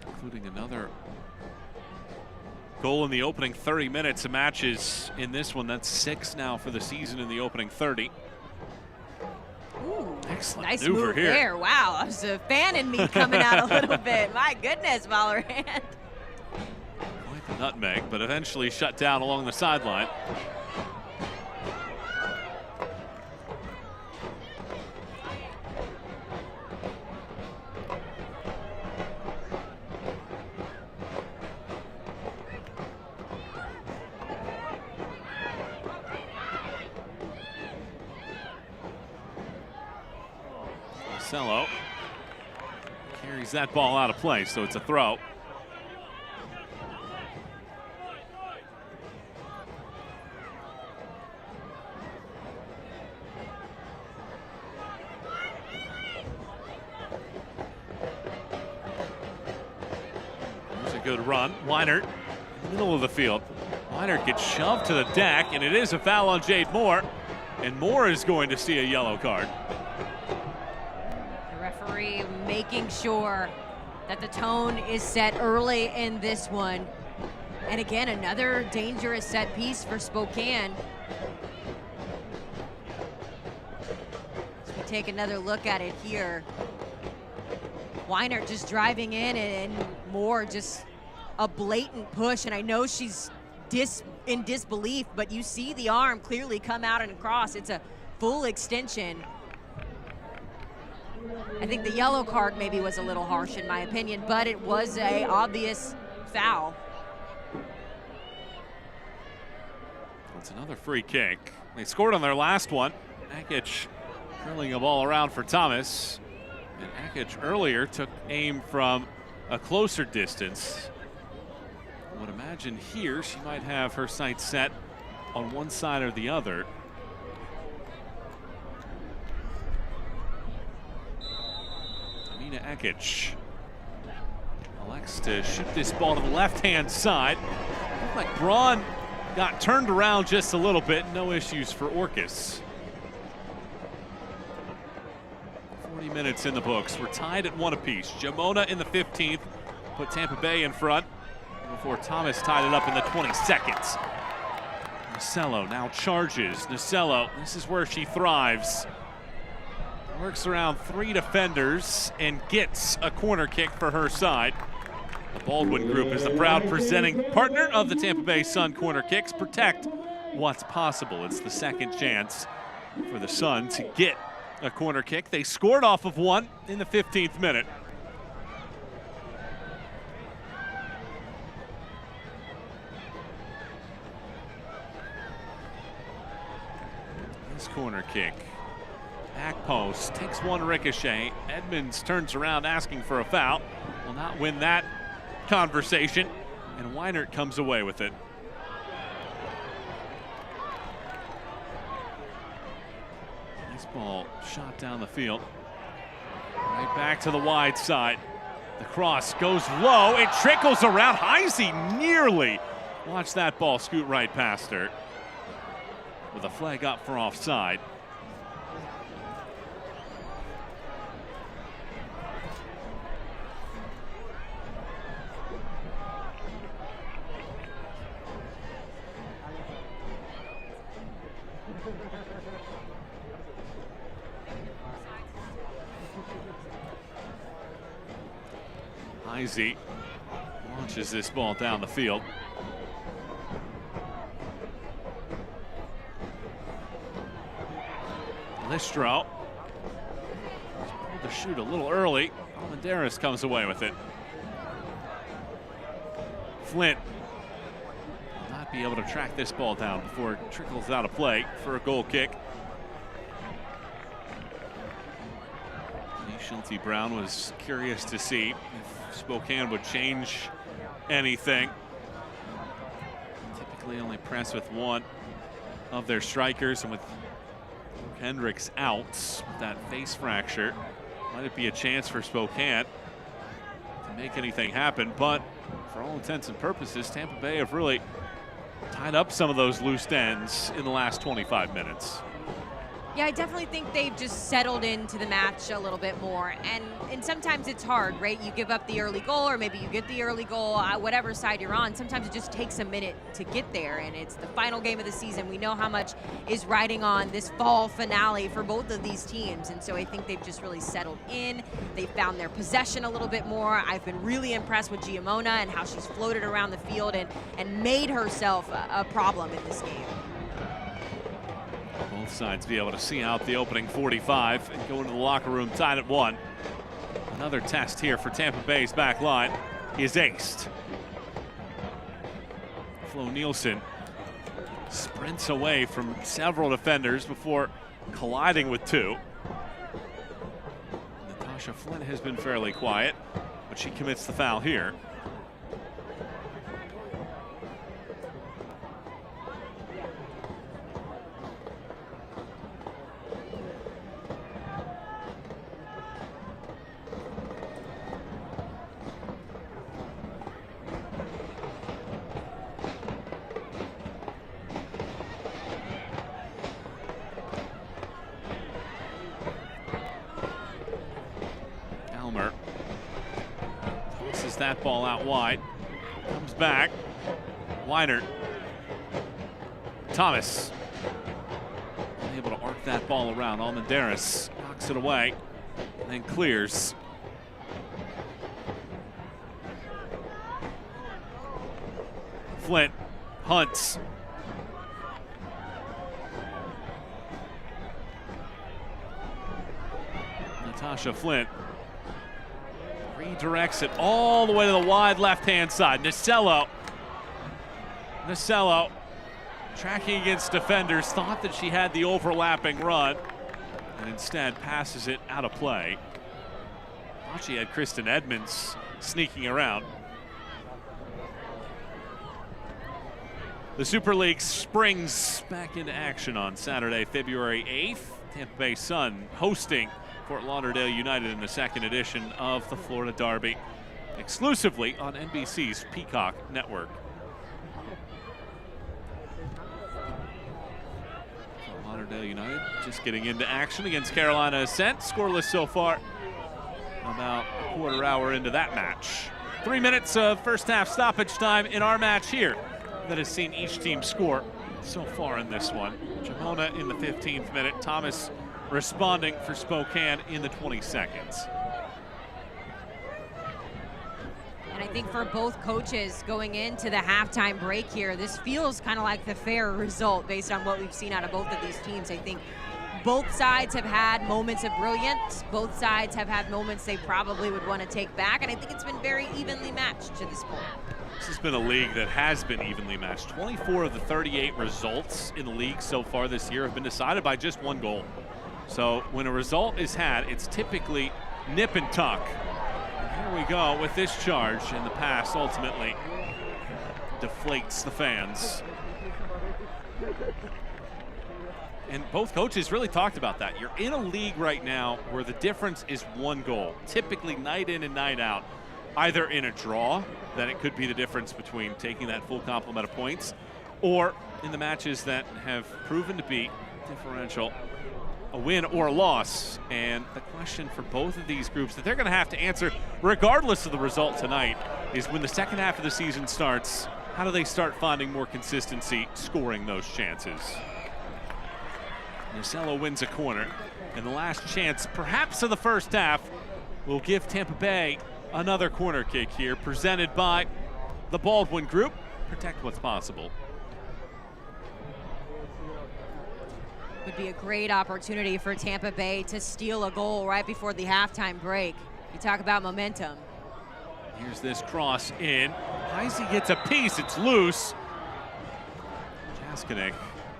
including another goal in the opening 30 minutes of matches in this one. That's 6 now for the season in the opening 30. Ooh, excellent nice maneuver move here. There. Wow, I was a fan in me coming out a little bit. My goodness, Valorant. Quite the nutmeg, but eventually shut down along the sideline. Marcelo carries that ball out of play, so it's a throw. There's a good run. Weinert in the middle of the field. Weinert gets shoved to the deck, and it is a foul on Jade Moore, and Moore is going to see a yellow card. Making sure that the tone is set early in this one. And again, another dangerous set piece for Spokane. As we take another look at it here, Weinert just driving in, and Moore just a blatant push. And I know she's in disbelief, but you see the arm clearly come out and across. It's a full extension. I think the yellow card maybe was a little harsh in my opinion, but it was a obvious foul. It's another free kick. They scored on their last one. Akic curling a ball around for Thomas. And Akic earlier took aim from a closer distance. I would imagine here she might have her sights set on one side or the other. Akic elects to shoot this ball to the left-hand side. Looked like Braun got turned around just a little bit. No issues for Orcus. 40 minutes in the books. We're tied at 1 apiece. Jamona in the 15th put Tampa Bay in front before Thomas tied it up in the 22nd. Marcelo now charges. Nacello, this is where she thrives. Works around 3 defenders and gets a corner kick for her side. The Baldwin Group is the proud presenting partner of the Tampa Bay Sun Corner Kicks. Protect what's possible. It's the second chance for the Sun to get a corner kick. They scored off of one in the 15th minute. This corner kick. Back post, takes one ricochet. Edmonds turns around asking for a foul. Will not win that conversation, and Weinert comes away with it. Nice ball shot down the field. Right back to the wide side. The cross goes low. It trickles around. Heisey nearly. Watch that ball scoot right past her. With a flag up for offside. Heisey launches this ball down the field. Listro pulled the shoot a little early. Almendares comes away with it. Flint not Might be able to track this ball down before it trickles out of play for a goal kick. Schulte Brown was curious to see if Spokane would change anything. Typically only press with one of their strikers, and with Hendricks out with that face fracture, might it be a chance for Spokane to make anything happen? But for all intents and purposes, Tampa Bay have really tied up some of those loose ends in the last 25 minutes. Yeah, I definitely think they've just settled into the match a little bit more. And sometimes it's hard, right? You give up the early goal, or maybe you get the early goal, whatever side you're on. Sometimes it just takes a minute to get there, and it's the final game of the season. We know how much is riding on this fall finale for both of these teams, and so I think they've just really settled in. They've found their possession a little bit more. I've been really impressed with Giamona and how she's floated around the field and made herself a problem in this game. Both sides be able to see out the opening 45 and go into the locker room tied at 1. Another test here for Tampa Bay's back line is aced. Flo Nielsen sprints away from several defenders before colliding with two. Natasha Flint has been fairly quiet, but she commits the foul here. Tosses that ball out wide. Comes back. Weiner. Thomas. Able to arc that ball around. Almendares knocks it away and then clears. Flint hunts. Natasha Flint redirects it all the way to the wide left-hand side. Nasello tracking against defenders, thought that she had the overlapping run, and instead passes it out of play. Thought she had Kristen Edmonds sneaking around. The Super League springs back into action on Saturday, February 8th. Tampa Bay Sun hosting Fort Lauderdale United in the second edition of the Florida Derby, exclusively on NBC's Peacock network. Fort Lauderdale United just getting into action against Carolina Ascent, scoreless so far. About a quarter hour into that match. 3 minutes of first half stoppage time in our match here that has seen each team score so far in this one. Giamona in the 15th minute, Thomas responding for Spokane in the 22nd. And I think for both coaches going into the halftime break here, this feels kind of like the fair result based on what we've seen out of both of these teams. I think both sides have had moments of brilliance. Both sides have had moments they probably would want to take back, and I think it's been very evenly matched to this point. This has been a league that has been evenly matched. 24 of the 38 results in the league so far this year have been decided by just one goal. So when a result is had, it's typically nip and tuck. And here we go with this charge, and the pass ultimately deflates the fans. And both coaches really talked about that. You're in a league right now where the difference is one goal, typically night in and night out. Either in a draw, then it could be the difference between taking that full complement of points, or in the matches that have proven to be differential, a win or a loss. And the question for both of these groups that they're going to have to answer, regardless of the result tonight, is when the second half of the season starts, how do they start finding more consistency scoring those chances? Nasello wins a corner, and the last chance, perhaps of the first half, will give Tampa Bay another corner kick here, presented by the Baldwin Group. Protect what's possible. Would be a great opportunity for Tampa Bay to steal a goal right before the halftime break. You talk about momentum. Here's this cross in. Heisey gets a piece, it's loose. Koskanek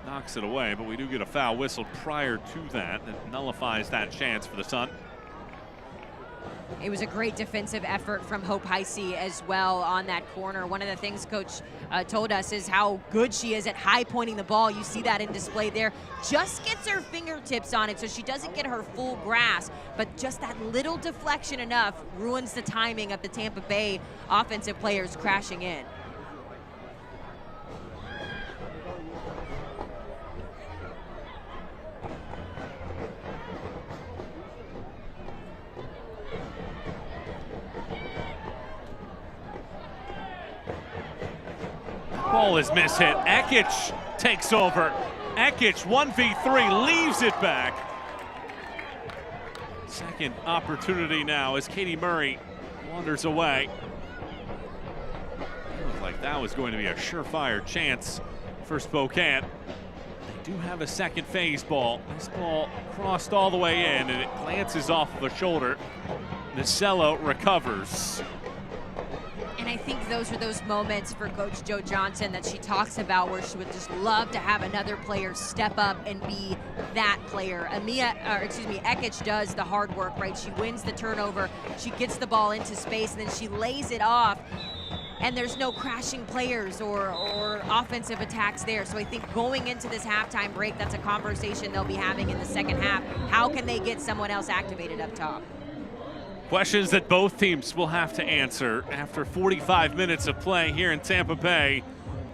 knocks it away, but we do get a foul whistled prior to that. That nullifies that chance for the Sun. It was a great defensive effort from Hope Heisey as well on that corner. One of the things Coach told us is how good she is at high pointing the ball. You see that in display there. Just gets her fingertips on it so she doesn't get her full grasp, but just that little deflection enough ruins the timing of the Tampa Bay offensive players crashing in. Ball is mishit. Ekic takes over. Ekic 1v3 leaves it back. Second opportunity now as Katie Murray wanders away. It looked like that was going to be a surefire chance for Spokane. They do have a second phase ball. This ball crossed all the way in and it glances off of a shoulder. Nacello recovers. And I think those are those moments for Coach Jo Johnson that she talks about where she would just love to have another player step up and be that player. Ekic does the hard work, right? She wins the turnover, she gets the ball into space, and then she lays it off. And there's no crashing players or offensive attacks there. So I think going into this halftime break, that's a conversation they'll be having in the second half. How can they get someone else activated up top? Questions that both teams will have to answer after 45 minutes of play here in Tampa Bay.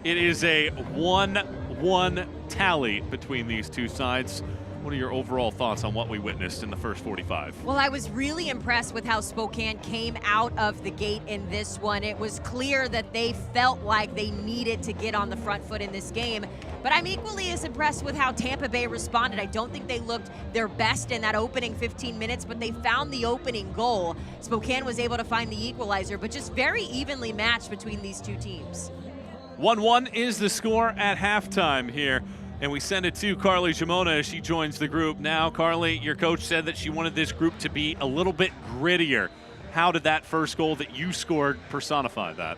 It is a 1-1 tally between these two sides. What are your overall thoughts on what we witnessed in the first 45? Well, I was really impressed with how Spokane came out of the gate in this one. It was clear that they felt like they needed to get on the front foot in this game. But I'm equally as impressed with how Tampa Bay responded. I don't think they looked their best in that opening 15 minutes, but they found the opening goal. Spokane was able to find the equalizer, but just very evenly matched between these two teams. 1-1 is the score at halftime here. And we send it to Carly Gimona as she joins the group. Now, Carly, your coach said that she wanted this group to be a little bit grittier. How did that first goal that you scored personify that?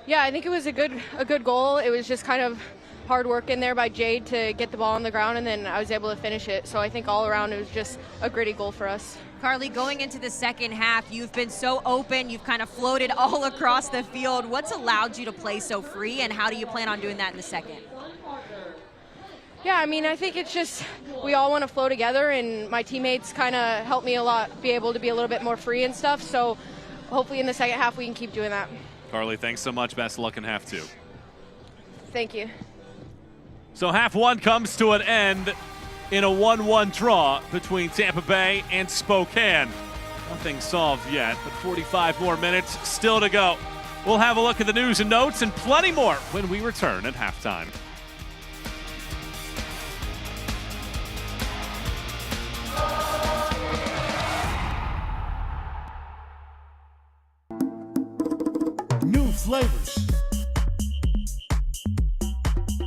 Yeah, I think it was a good goal. It was just kind of hard work in there by Jade to get the ball on the ground, and then I was able to finish it. So I think all around it was just a gritty goal for us. Carly, going into the second half, you've been so open. You've kind of floated all across the field. What's allowed you to play so free, and how do you plan on doing that in the second? Yeah, I mean, I think it's just we all want to flow together, and my teammates kind of help me a lot be able to be a little bit more free and stuff. So hopefully in the second half we can keep doing that. Carly, thanks so much. Best of luck in half two. Thank you. So half one comes to an end in a 1-1 draw between Tampa Bay and Spokane. Nothing solved yet, but 45 more minutes still to go. We'll have a look at the news and notes and plenty more when we return at halftime. New flavors,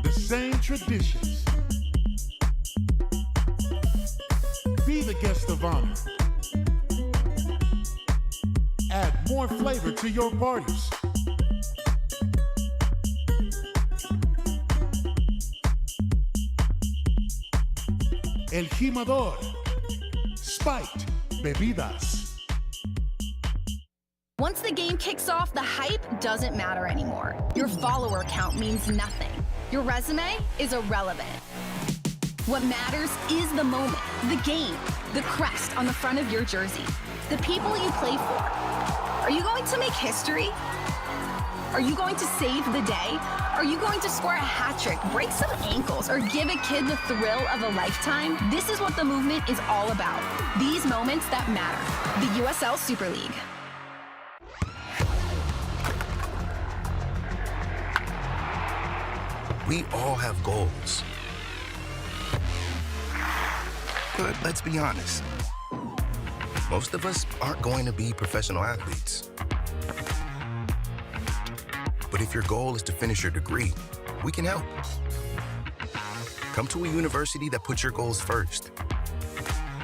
the same traditions. Be the guest of honor. Add more flavor to your parties. El Jimador, spiked bebidas. Once the game kicks off, the hype doesn't matter anymore. Your follower count means nothing. Your resume is irrelevant. What matters is the moment, the game, the crest on the front of your jersey, the people you play for. Are you going to make history? Are you going to save the day? Are you going to score a hat trick, break some ankles, or give a kid the thrill of a lifetime? This is what the movement is all about. These moments that matter. The USL Super League. We all have goals. But let's be honest. Most of us aren't going to be professional athletes. But if your goal is to finish your degree, we can help. Come to a university that puts your goals first.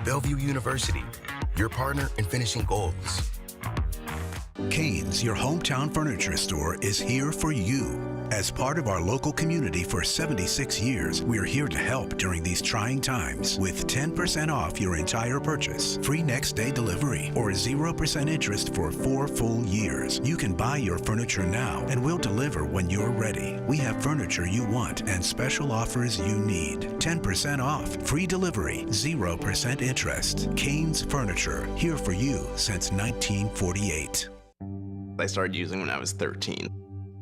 Bellevue University, your partner in finishing goals. Kane's, your hometown furniture store, is here for you. As part of our local community for 76 years, we're here to help during these trying times with 10% off your entire purchase, free next day delivery, or 0% interest for 4 full years. You can buy your furniture now and we'll deliver when you're ready. We have furniture you want and special offers you need. 10% off, free delivery, 0% interest. Kane's Furniture, here for you since 1948. I started using when I was 13.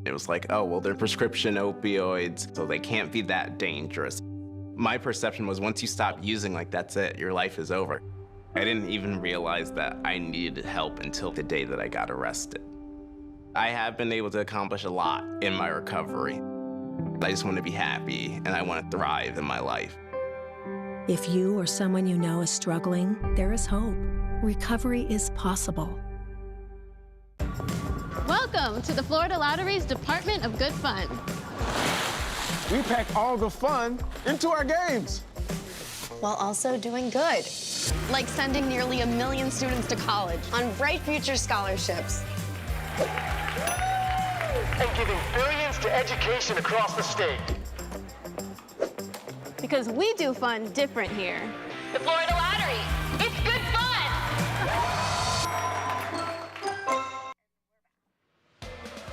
It was like, oh, well, they're prescription opioids, so they can't be that dangerous. My perception was once you stop using, like, that's it, your life is over. I didn't even realize that I needed help until the day that I got arrested. I have been able to accomplish a lot in my recovery. I just want to be happy, and I want to thrive in my life. If you or someone you know is struggling, there is hope. Recovery is possible. Welcome to the Florida Lottery's Department of Good Fun. We pack all the fun into our games, while also doing good. Like sending nearly 1 million students to college on Bright Future scholarships. And giving billions to education across the state. Because we do fun different here. The Florida Lottery, it's good fun!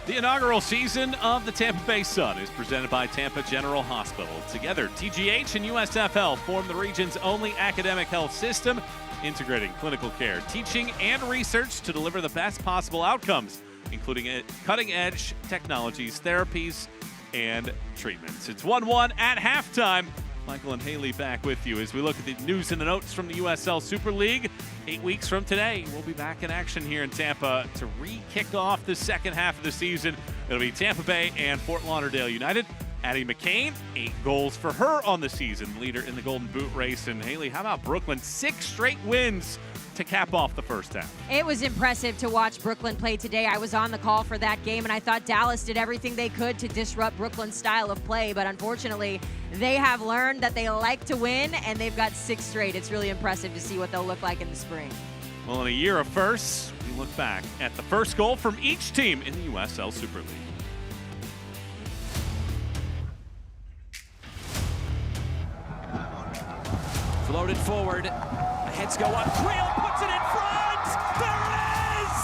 The inaugural season of the Tampa Bay Sun is presented by Tampa General Hospital. Together, TGH and USFL form the region's only academic health system, integrating clinical care, teaching, and research to deliver the best possible outcomes, including cutting-edge technologies, therapies, and treatments. It's 1-1 at halftime. Michael and Haley back with you as we look at the news and the notes from the USL Super League. 8 weeks from today, we'll be back in action here in Tampa to re-kick off the second half of the season. It'll be Tampa Bay and Fort Lauderdale United. Addie McCain, 8 goals for her on the season, leader in the Golden Boot race. And Haley, how about Brooklyn? 6 straight wins to cap off the first half. It was impressive to watch Brooklyn play today. I was on the call for that game, and I thought Dallas did everything they could to disrupt Brooklyn's style of play, but unfortunately, they have learned that they like to win, and they've got 6 straight. It's really impressive to see what they'll look like in the spring. Well, in a year of firsts, we look back at the first goal from each team in the USL Super League. Floated forward. Heads go up. Creel puts it in front. There it is!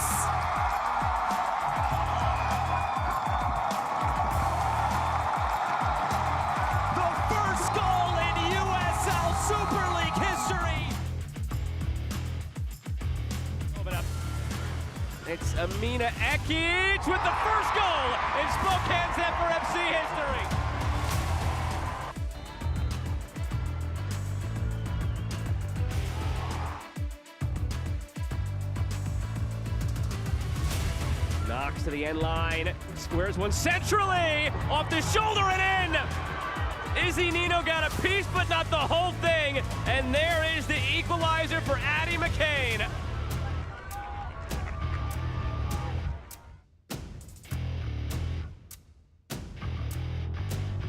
The first goal in USL Super League history. Open up. It's Amina Ekic with the first goal in Spokane Zephyr FC history. Knocks to the end line, squares one centrally, off the shoulder and in! Izzy Nino got a piece, but not the whole thing, and there is the equalizer for Addie McCain.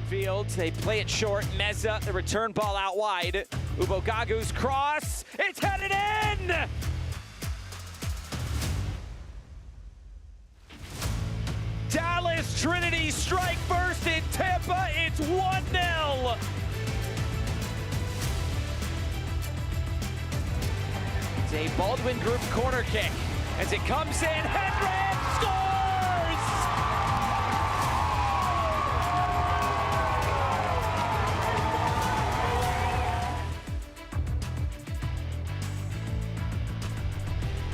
Fields, they play it short, Meza, the return ball out wide. Ubogagu's cross, it's headed in! Dallas Trinity strike first in Tampa, it's 1-0. It's a Baldwin Group corner kick. As it comes in, Hendrick scores!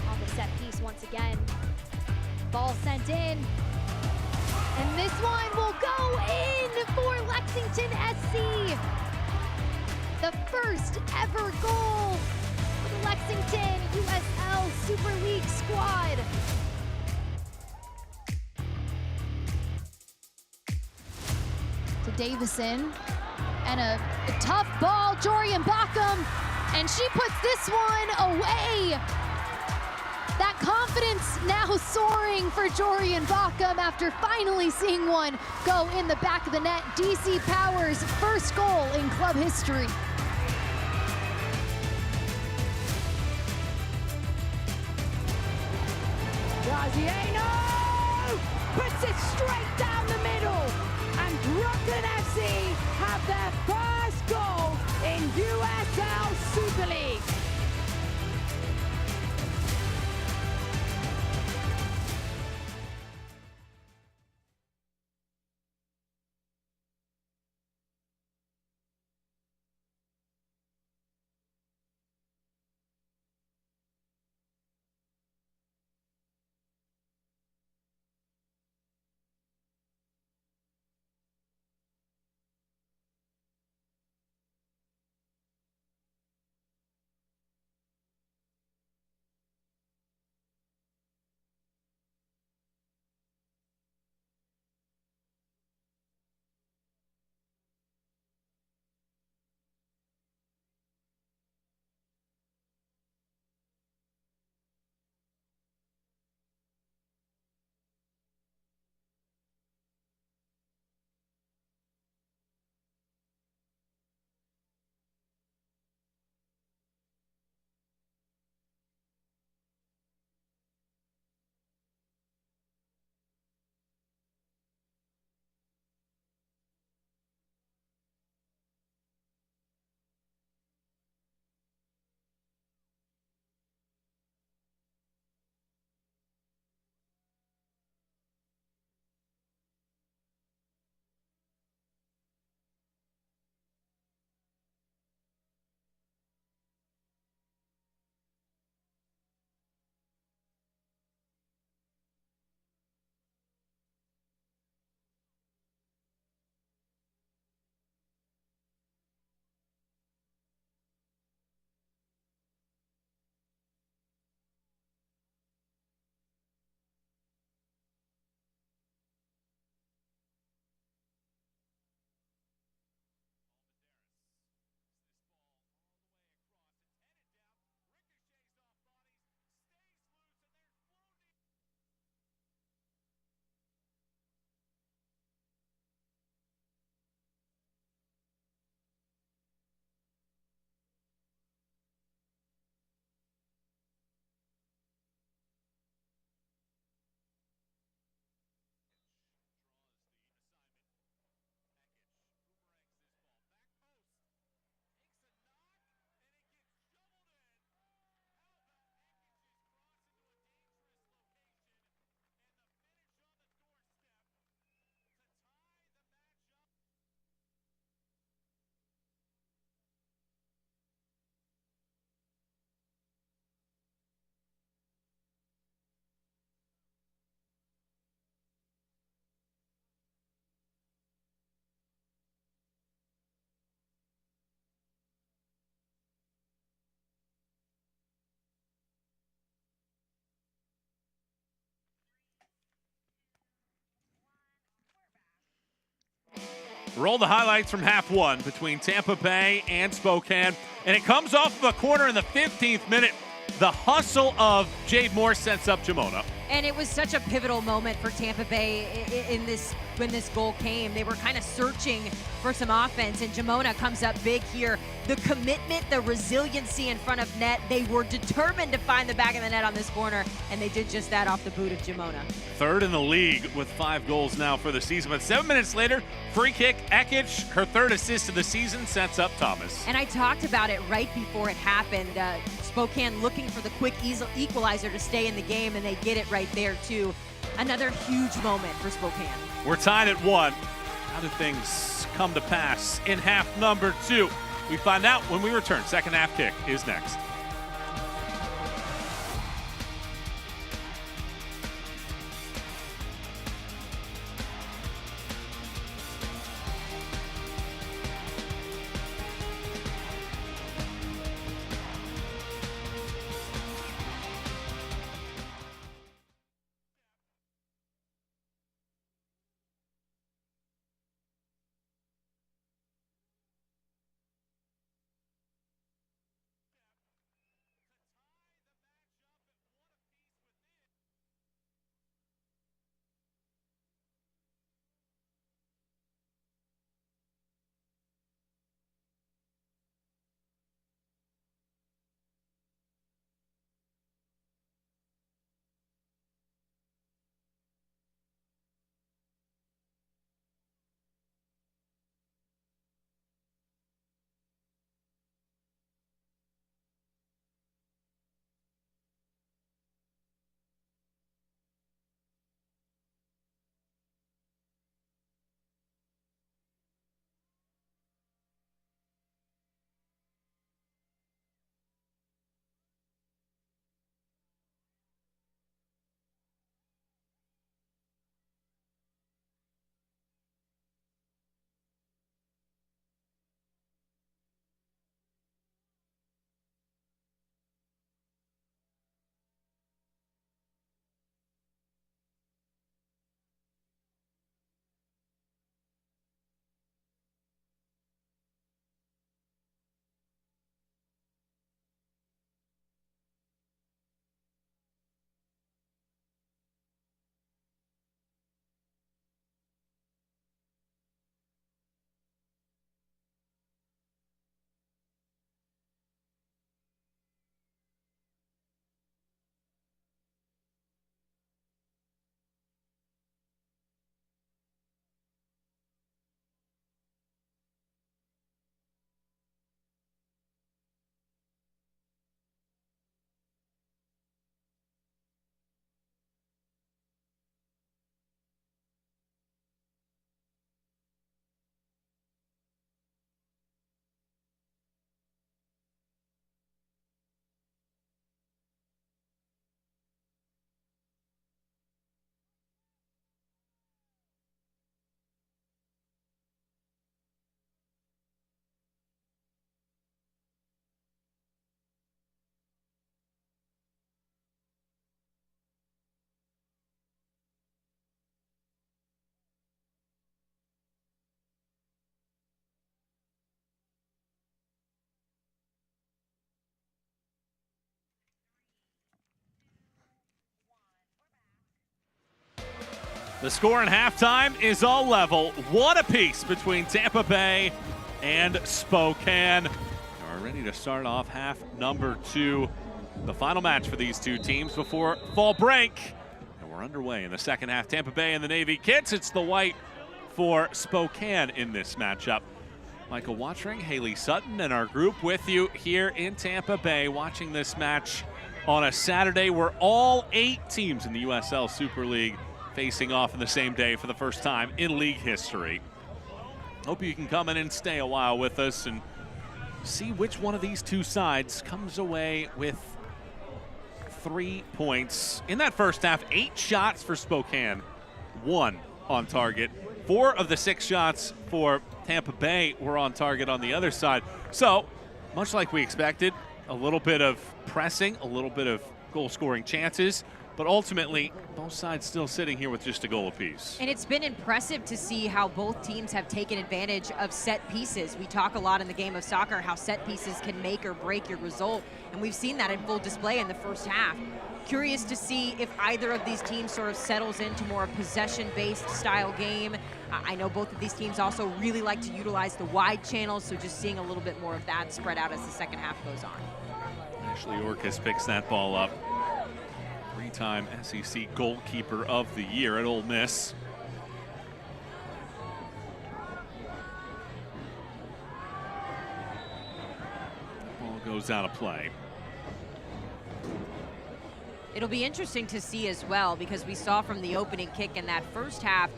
On the set piece once again. Ball sent in. And this one will go in for Lexington SC. The first ever goal for the Lexington USL Super League squad. To Davison, and a tough ball, Jorian Bockham, and she puts this one away. That confidence now soaring for Jorian Bockham after finally seeing one go in the back of the net. DC Power's first goal in club history. Graziano puts it straight down the middle, and Brooklyn FC have their first goal in USL Super League. Roll the highlights from half one between Tampa Bay and Spokane. And it comes off of a corner in the 15th minute. The hustle of Jade Moore sets up Jamona. And it was such a pivotal moment for Tampa Bay when this goal came. They were kind of searching for some offense, and Jamona comes up big here. The commitment, the resiliency in front of net, they were determined to find the back of the net on this corner, and they did just that off the boot of Jamona. Third in the league with 5 goals now for the season. But 7 minutes later, free kick, Ekic, her 3rd assist of the season, sets up Thomas. And I talked about it right before it happened. Spokane looking for the quick equalizer to stay in the game, and they get it right there too. Another huge moment for Spokane. We're tied at 1. How do things come to pass in half number 2? We find out when we return. Second half kick is next. The score in halftime is all level. 1 apiece between Tampa Bay and Spokane. We're ready to start off half number 2. The final match for these two teams before fall break. And we're underway in the second half. Tampa Bay and the Navy kits. It's the white for Spokane in this matchup. Michael Watring, Haley Sutton, and our group with you here in Tampa Bay watching this match on a Saturday where all 8 teams in the USL Super League facing off in the same day for the first time in league history. Hope you can come in and stay a while with us and see which one of these two sides comes away with 3 points. In that first half, 8 shots for Spokane, 1 on target. 4 of the 6 shots for Tampa Bay were on target on the other side. So, much like we expected, a little bit of pressing, a little bit of goal-scoring chances, but ultimately, both sides still sitting here with just a goal apiece. And it's been impressive to see how both teams have taken advantage of set pieces. We talk a lot in the game of soccer how set pieces can make or break your result, and we've seen that in full display in the first half. Curious to see if either of these teams sort of settles into more a possession-based style game. I know both of these teams also really like to utilize the wide channels, so just seeing a little bit more of that spread out as the second half goes on. Ashley Orcus picks that ball up. 3-time SEC goalkeeper of the year at Ole Miss. Ball goes out of play. It'll be interesting to see as well, because we saw from the opening kick in that first half,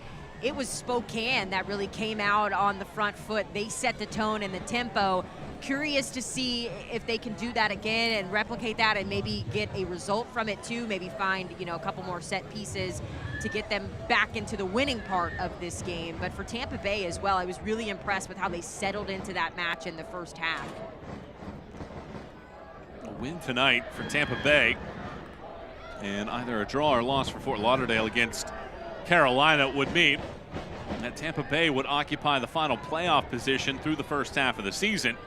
it was Spokane that really came out on the front foot. They set the tone and the tempo. Curious to see if they can do that again and replicate that and maybe get a result from it too. Maybe find, you know, a couple more set pieces to get them back into the winning part of this game. But for Tampa Bay as well, I was really impressed with how they settled into that match in the first half. A win tonight for Tampa Bay, and either a draw or loss for Fort Lauderdale against Carolina would mean that Tampa Bay would occupy the final playoff position through the first half of the season.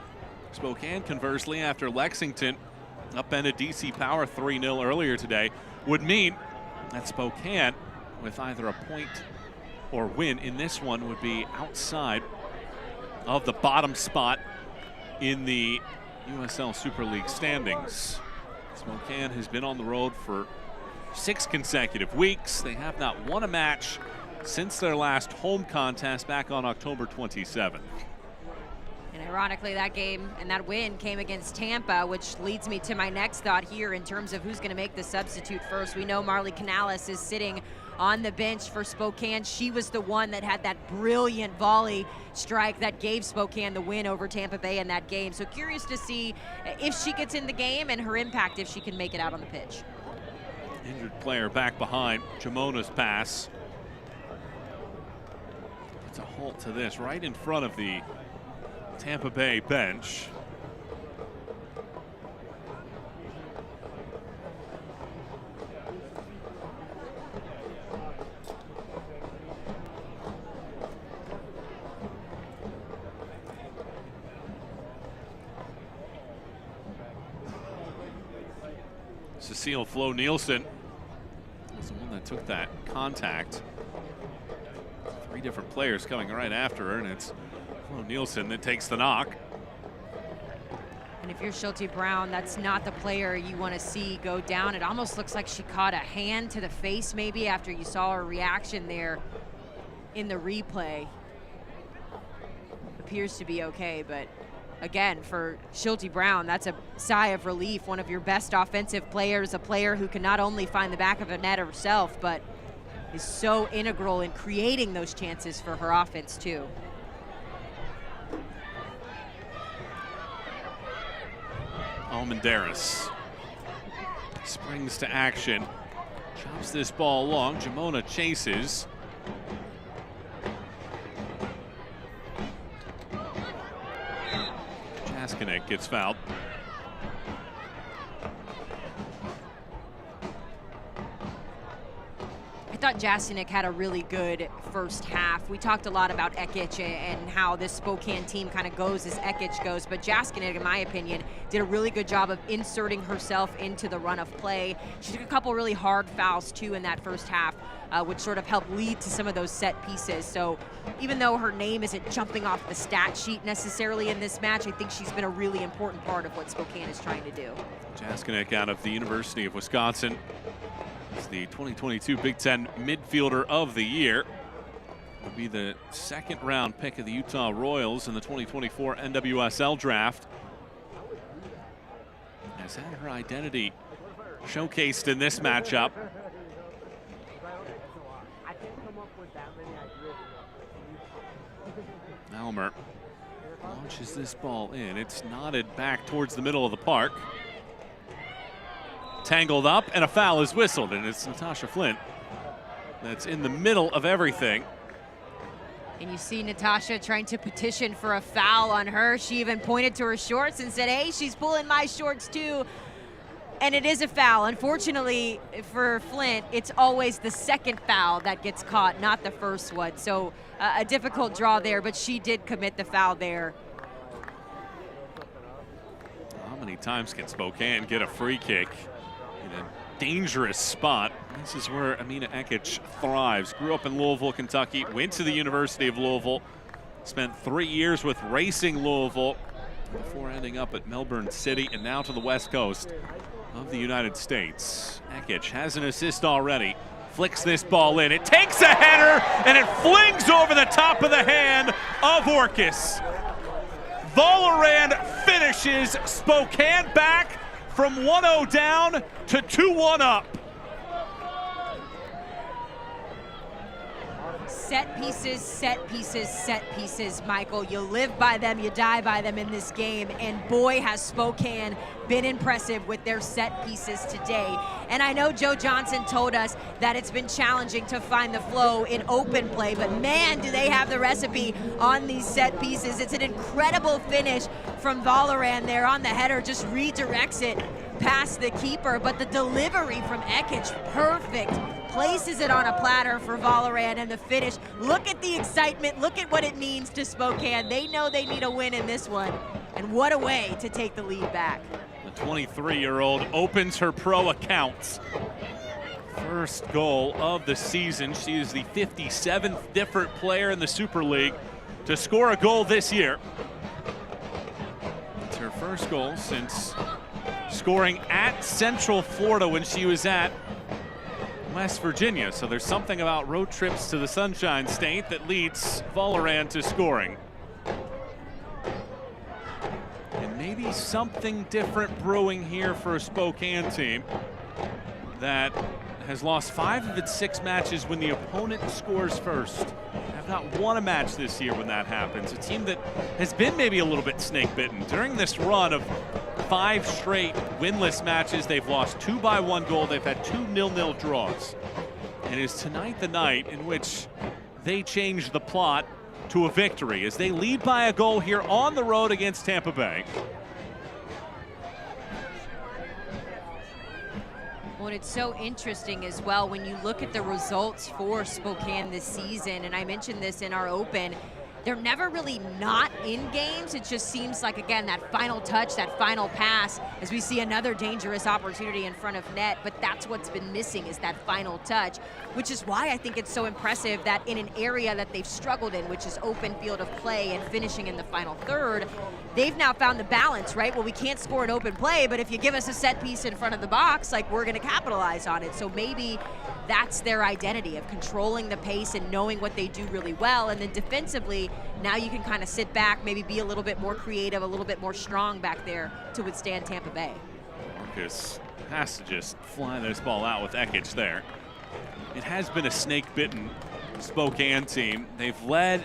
Spokane, conversely, after Lexington upended DC Power 3-0 earlier today, would mean that Spokane, with either a point or win in this one, would be outside of the bottom spot in the USL Super League standings. Spokane has been on the road for 6 consecutive weeks. They have not won a match since their last home contest back on October 27th. And ironically, that game and that win came against Tampa, which leads me to my next thought here in terms of who's going to make the substitute first. We know Marley Canales is sitting on the bench for Spokane. She was the one that had that brilliant volley strike that gave Spokane the win over Tampa Bay in that game. So curious to see if she gets in the game and her impact if she can make it out on the pitch. Injured player back behind Jamona's pass. It's a halt to this right in front of the Tampa Bay bench. Cecile Flo Nielsen was the one that took that contact. 3 different players coming right after her, and it's Flo Nielsen that takes the knock. And if you're Schulte Brown, that's not the player you want to see go down. It almost looks like she caught a hand to the face maybe after you saw her reaction there in the replay. Appears to be okay, but again, for Schulte Brown, that's a sigh of relief. One of your best offensive players, a player who can not only find the back of a net herself, but is so integral in creating those chances for her offense too. Almendaris springs to action, chops this ball along. Jamona chases. Jaskinek gets fouled. I thought Jaskinek had a really good first half. We talked a lot about Ekic and how this Spokane team kind of goes as Ekic goes, but Jaskinek, in my opinion, did a really good job of inserting herself into the run of play. She took a couple really hard fouls too in that first half, which sort of helped lead to some of those set pieces. So even though her name isn't jumping off the stat sheet necessarily in this match, I think she's been a really important part of what Spokane is trying to do. Jaskinek out of the University of Wisconsin is the 2022 Big Ten Midfielder of the Year. Will be the second-round pick of the Utah Royals in the 2024 NWSL Draft. Has had her identity showcased in this matchup. Almer launches this ball in. It's nodded back towards the middle of the park. Tangled up, and a foul is whistled, and it's Natasha Flint that's in the middle of everything. And you see Natasha trying to petition for a foul on her. She even pointed to her shorts and said, hey, she's pulling my shorts too. And it is a foul. Unfortunately for Flint, it's always the second foul that gets caught, not the first one. So a difficult draw there, but she did commit the foul there. How many times can Spokane get a free kick in a dangerous spot? This is where Amina Ekic thrives. Grew up in Louisville, Kentucky, went to the University of Louisville, spent 3 years with Racing Louisville before ending up at Melbourne City and now to the West Coast of the United States. Ekic has an assist already. Flicks this ball in. It takes a header and it flings over the top of the hand of Orcus. Valoran finishes. Spokane back from 1-0 down to 2-1 up. Set pieces, set pieces, set pieces, Michael. You live by them, you die by them in this game. And boy, has Spokane been impressive with their set pieces today. And I know Joe Johnson told us that it's been challenging to find the flow in open play, but man, do they have the recipe on these set pieces. It's an incredible finish from Valoran there on the header, just redirects it past the keeper, but the delivery from Ekic, perfect. Places it on a platter for Valoran, and the finish. Look at the excitement. Look at what it means to Spokane. They know they need a win in this one, and what a way to take the lead back. The 23-year-old opens her pro accounts. First goal of the season. She is the 57th different player in the Super League to score a goal this year. It's her first goal since scoring at Central Florida when she was at West Virginia. So there's something about road trips to the Sunshine State that leads Valoran to scoring. And maybe something different brewing here for a Spokane team that has lost 5 of its 6 matches when the opponent scores first. Have not won a match this year when that happens. A team that has been maybe a little bit snake-bitten. During this run of 5 straight winless matches, they've lost 2 by 1 goal. They've had 2 0-0 draws. And is tonight the night in which they change the plot to a victory as they lead by a goal here on the road against Tampa Bay. Well, it's so interesting as well when you look at the results for Spokane this season, and I mentioned this in our open, they're never really not in games. It just seems like, again, that final touch, that final pass, as we see another dangerous opportunity in front of net, but that's what's been missing is that final touch, which is why I think it's so impressive that in an area that they've struggled in, which is open field of play and finishing in the final third, they've now found the balance, right? Well, we can't score an open play, but if you give us a set piece in front of the box, like, we're gonna capitalize on it. So maybe that's their identity of controlling the pace and knowing what they do really well. And then defensively, now you can kind of sit back, maybe be a little bit more creative, a little bit more strong back there to withstand Tampa Bay. Marcus has to just fly this ball out with Ekic there. It has been a snake-bitten Spokane team. They've led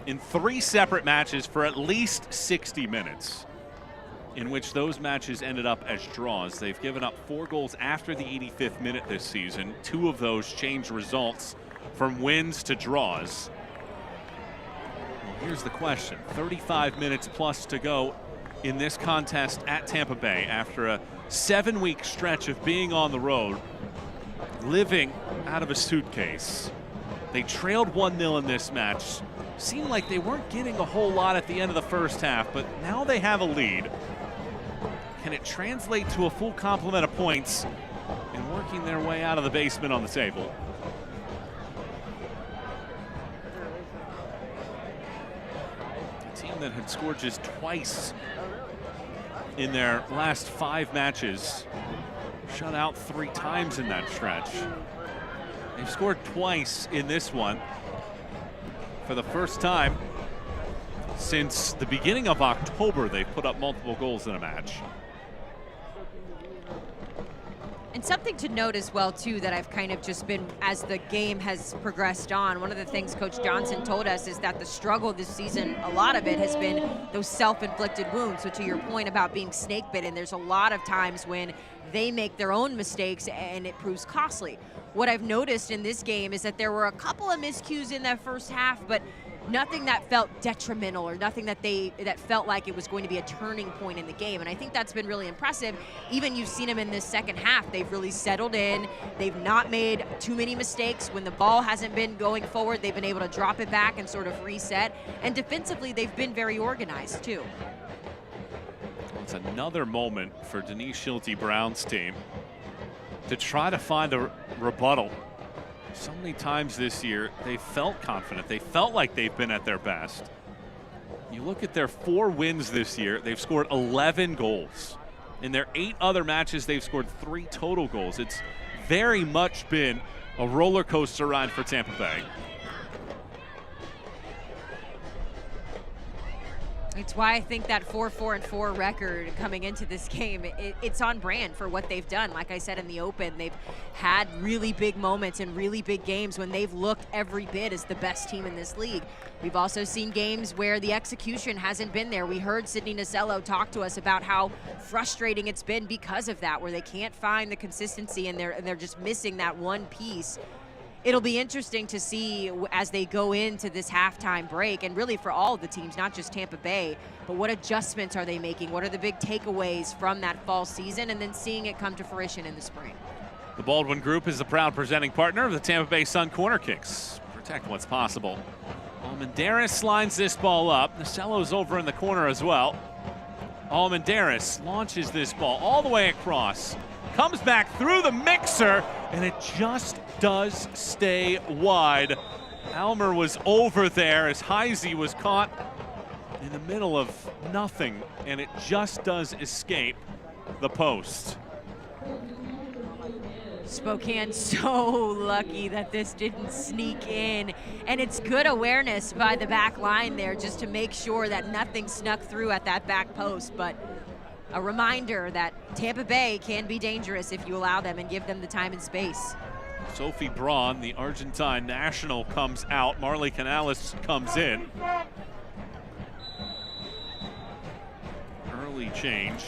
in 3 separate matches for at least 60 minutes, in which those matches ended up as draws. They've given up 4 goals after the 85th minute this season. 2 of those changed results from wins to draws. Well, here's the question. 35 minutes plus to go in this contest at Tampa Bay after a 7-week stretch of being on the road. living out of a suitcase. They trailed 1-0 in this match. Seemed like they weren't getting a whole lot at the end of the first half, but now they have a lead. Can it translate to a full complement of points and working their way out of the basement on the table? A team that had scored just twice in their last 5 matches, shut out 3 times in that stretch. They've scored twice in this one. For the first time since the beginning of October, they've put up multiple goals in a match. And something to note as well, too, that I've kind of just been, as the game has progressed on, one of the things Coach Johnson told us is that the struggle this season, a lot of it has been those self-inflicted wounds. So to your point about being snake bitten, there's a lot of times when they make their own mistakes and it proves costly. What I've noticed in this game is that there were a couple of miscues in that first half, but nothing that felt detrimental or nothing that felt like it was going to be a turning point in the game. And I think that's been really impressive. Even you've seen them in this second half. They've really settled in. They've not made too many mistakes. When the ball hasn't been going forward, they've been able to drop it back and sort of reset. And defensively, they've been very organized too. It's another moment for Denise Schulte-Brown's team to try to find a rebuttal. So many times this year, they felt confident. They felt like they've been at their best. You look at their 4 wins this year, they've scored 11 goals. In their 8 other matches, they've scored 3 total goals. It's very much been a roller coaster ride for Tampa Bay. It's why I think that 4-4-4 record coming into this game, it's on brand for what they've done. Like I said in the open, they've had really big moments and really big games when they've looked every bit as the best team in this league. We've also seen games where the execution hasn't been there. We heard Sydney Nasello talk to us about how frustrating it's been because of that, where they can't find the consistency and they're just missing that one piece. It'll be interesting to see as they go into this halftime break, and really for all of the teams, not just Tampa Bay, but what adjustments are they making? What are the big takeaways from that fall season, and then seeing it come to fruition in the spring? The Baldwin Group is the proud presenting partner of the Tampa Bay Sun Corner Kicks. Protect what's possible. Almendares lines this ball up. Nasello's over in the corner as well. Almendares launches this ball all the way across. Comes back through the mixer, and it just does stay wide. Almer was over there as Heisey was caught in the middle of nothing, and it just does escape the post. Spokane so lucky that this didn't sneak in, and it's good awareness by the back line there just to make sure that nothing snuck through at that back post. But a reminder that Tampa Bay can be dangerous if you allow them and give them the time and space. Sophie Braun, the Argentine national, comes out. Marley Canales comes in. Early change.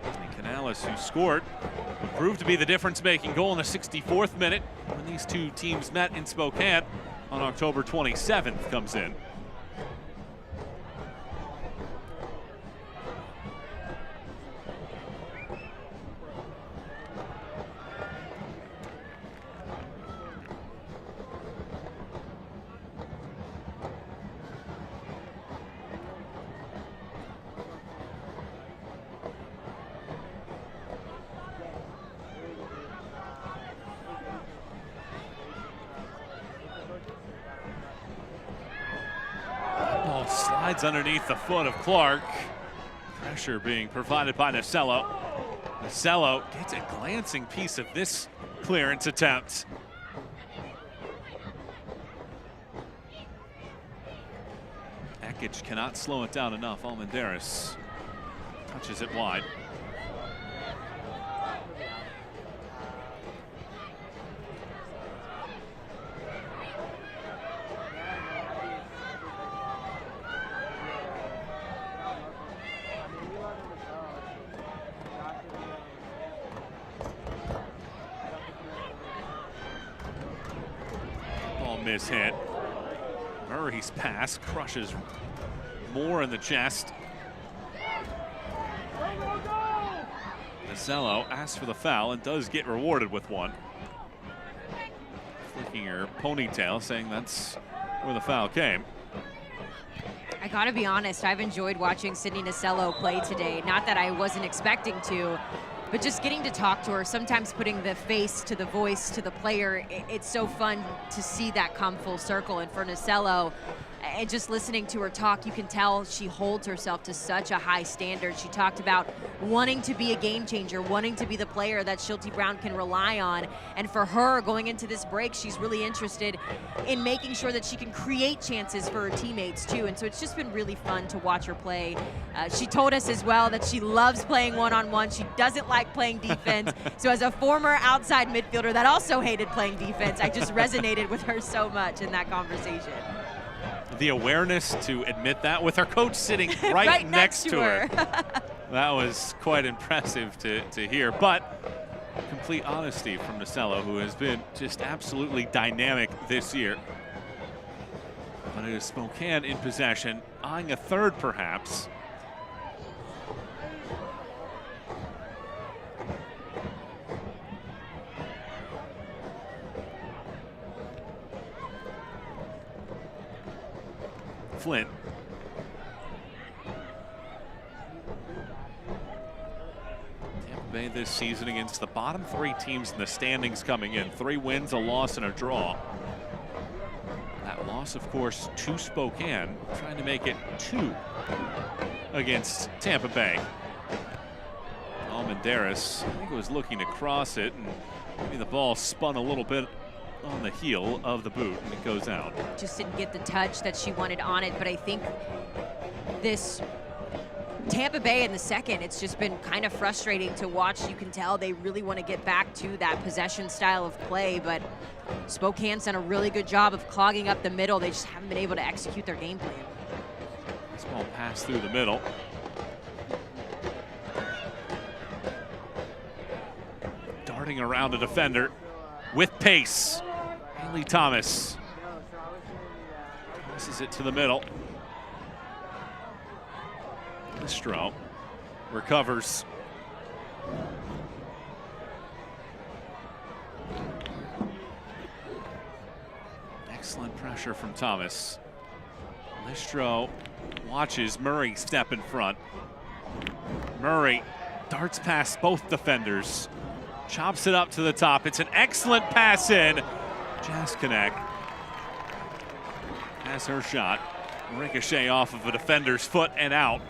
And Canales, who scored, would prove to be the difference-making goal in the 64th minute when these two teams met in Spokane on October 27th, comes in. Slides underneath the foot of Clark. Pressure being provided by Nasello. Nasello gets a glancing piece of this clearance attempt. Ekic cannot slow it down enough. Almendares touches it wide. Hit. Murray's pass crushes Moore in the chest. Nasello asks for the foul and does get rewarded with one. flicking her ponytail, saying that's where the foul came. I gotta be honest, I've enjoyed watching Sydney Nasello play today. Not that I wasn't expecting to, but just getting to talk to her, sometimes putting the face to the voice to the player, it's so fun to see that come full circle. And for Nasello, and just listening to her talk, you can tell she holds herself to such a high standard. She talked about wanting to be a game changer, wanting to be the player that Schulte Brown can rely on. And for her, going into this break, she's really interested in making sure that she can create chances for her teammates too. And so it's just been really fun to watch her play. She told us as well that she loves playing one-on-one. She doesn't like playing defense. So as a former outside midfielder that also hated playing defense, I just resonated with her so much in that conversation. The awareness to admit that with her coach sitting right, next to her. That was quite impressive to hear, but complete honesty from Nasello, who has been just absolutely dynamic this year. But it is Spokane in possession, eyeing a third perhaps. Flint. Tampa Bay this season against the bottom 3 teams in the standings coming in. 3 wins, a loss, and a draw. That loss, of course, to Spokane, trying to make it 2 against Tampa Bay. Almendares, I think, was looking to cross it, and maybe the ball spun a little bit on the heel of the boot, and it goes out. Just didn't get the touch that she wanted on it, but I think this Tampa Bay in the second, it's just been kind of frustrating to watch. You can tell they really want to get back to that possession style of play, but Spokane's done a really good job of clogging up the middle. They just haven't been able to execute their game plan. This ball passed through the middle. Darting around a defender with pace. Haley Thomas passes it to the middle. Listro recovers. Excellent pressure from Thomas. Listro watches Murray step in front. Murray darts past both defenders. Chops it up to the top. It's an excellent pass in. Jaskanek has her shot. Ricochet off of a defender's foot and out.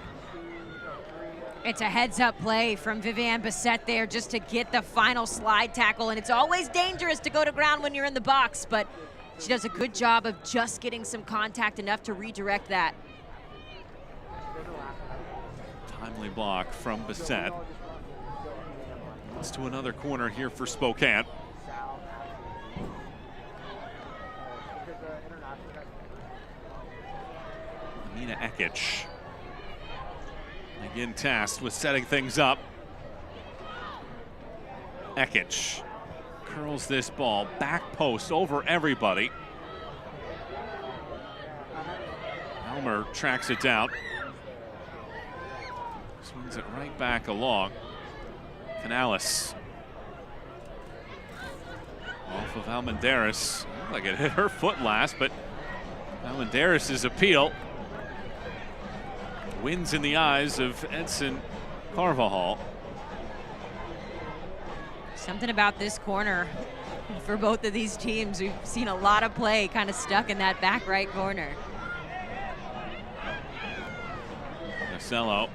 It's a heads-up play from Viviane Bissett there just to get the final slide tackle, and it's always dangerous to go to ground when you're in the box, but she does a good job of just getting some contact enough to redirect that. Timely block from Bissett. It's to another corner here for Spokane. Amina Ekic, again tasked with setting things up. Ekic curls this ball back post over everybody. Elmer tracks it down. Swings it right back along. Canales off of Almendares. Looked like it hit her foot last, but Almendares' appeal wins in the eyes of Edson Carvajal. Something about this corner for both of these teams. We've seen a lot of play kind of stuck in that back right corner. Nasello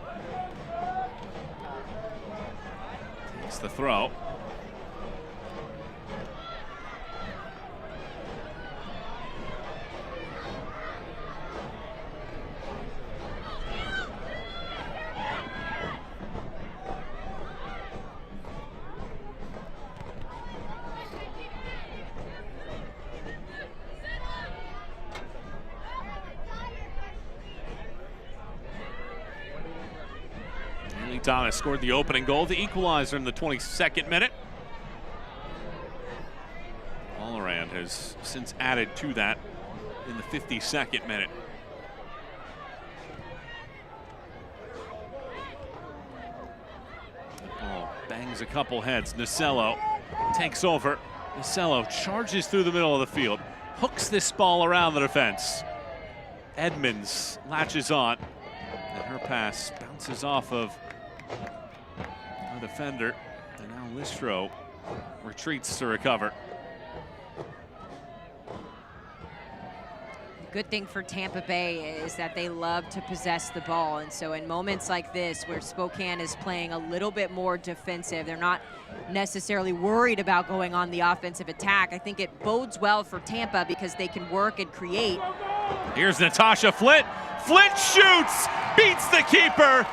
takes the throw. Thomas scored the opening goal, the equalizer in the 22nd minute. Allorand has since added to that in the 52nd minute. The ball bangs a couple heads. Nasello takes over, Nacello charges through the middle of the field, hooks this ball around the defense. Edmonds latches on, and her pass bounces off of a defender, and now Listro retreats to recover. Good thing for Tampa Bay is that they love to possess the ball, and so in moments like this where Spokane is playing a little bit more defensive, they're not necessarily worried about going on the offensive attack. I think it bodes well for Tampa because they can work and create. Here's Natasha Flint. Flint shoots, beats the keeper.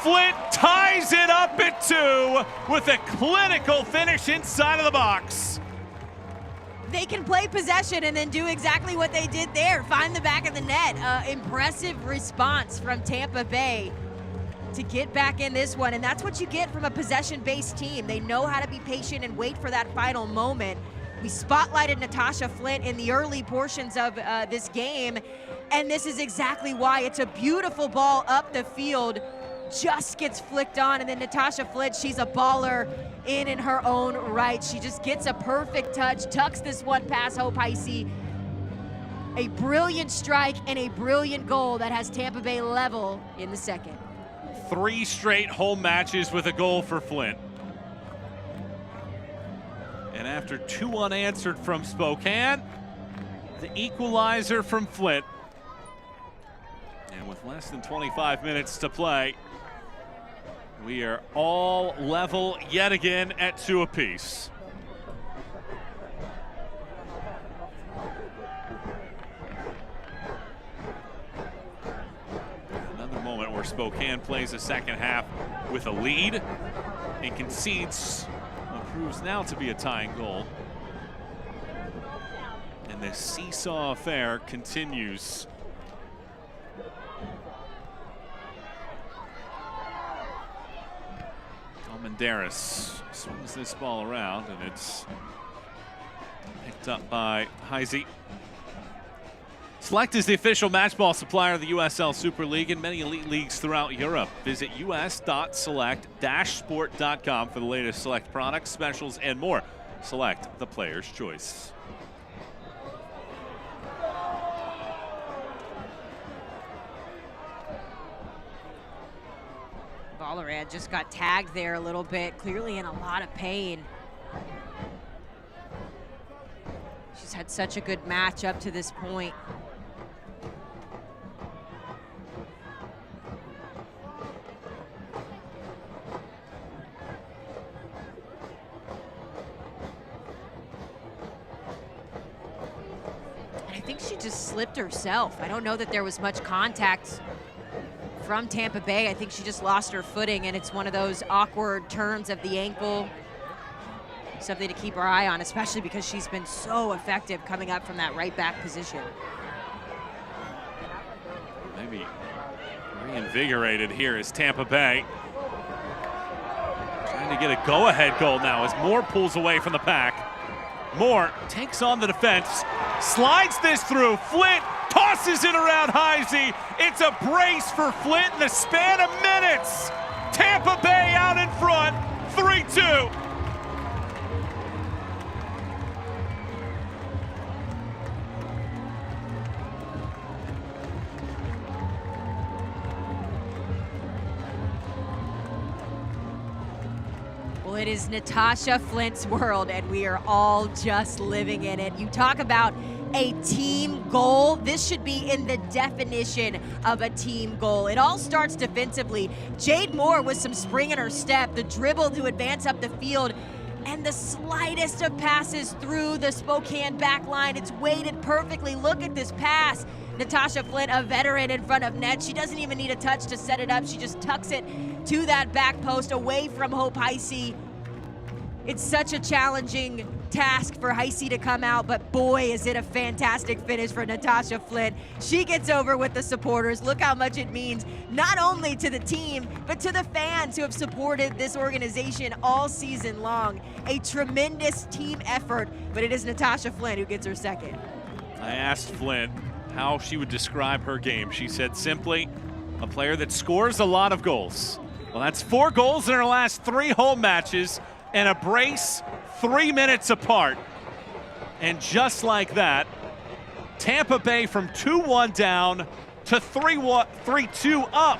Flint ties it up at 2 with a clinical finish inside of the box. They can play possession and then do exactly what they did there, find the back of the net. Impressive response from Tampa Bay to get back in this one, and that's what you get from a possession-based team. They know how to be patient and wait for that final moment. We spotlighted Natasha Flint in the early portions of this game, and this is exactly why. It's a beautiful ball up the field, just gets flicked on, and then Natasha Flint, she's a baller in her own right. She just gets a perfect touch, tucks this one past Hope Heisey. A brilliant strike and a brilliant goal that has Tampa Bay level in the second. 3 straight home matches with a goal for Flint. And after 2 unanswered from Spokane, the equalizer from Flint. And with less than 25 minutes to play, we are all level yet again at 2 apiece. Another moment where Spokane plays the second half with a lead and concedes what proves now to be a tying goal. And the seesaw affair continues. Menderes swings this ball around, and it's picked up by Heisey. Select is the official match ball supplier of the USL Super League and many elite leagues throughout Europe. Visit us.select-sport.com for the latest Select products, specials, and more. Select, the player's choice. Ballerad just got tagged there a little bit, clearly in a lot of pain. She's had such a good match up to this point. And I think she just slipped herself. I don't know that there was much contact from Tampa Bay. I think she just lost her footing, and it's one of those awkward turns of the ankle. Something to keep our eye on, especially because she's been so effective coming up from that right back position. Maybe reinvigorated here is Tampa Bay. Trying to get a go-ahead goal now as Moore pulls away from the pack. Moore takes on the defense, slides this through. Flint tosses it around Heisey. It's a brace for Flint in the span of minutes. Tampa Bay out in front, 3-2. Well, it is Natasha Flint's world, and we are all just living in it. You talk about a team goal. This should be in the definition of a team goal. It all starts defensively. Jade Moore with some spring in her step, the dribble to advance up the field, and the slightest of passes through the Spokane back line. It's weighted perfectly. Look at this pass. Natasha Flint, a veteran in front of net. She doesn't even need a touch to set it up. She just tucks it to that back post away from Hope Heisey. It's such a challenging task for Heisey to come out, but boy, is it a fantastic finish for Natasha Flint. She gets over with the supporters. Look how much it means, not only to the team, but to the fans who have supported this organization all season long. A tremendous team effort, but it is Natasha Flint who gets her second. I asked Flint how she would describe her game. She said simply, a player that scores a lot of goals. Well, that's 4 goals in her last 3 home matches. and a brace 3 minutes apart. And just like that, Tampa Bay from 2-1 down to 3-2 up.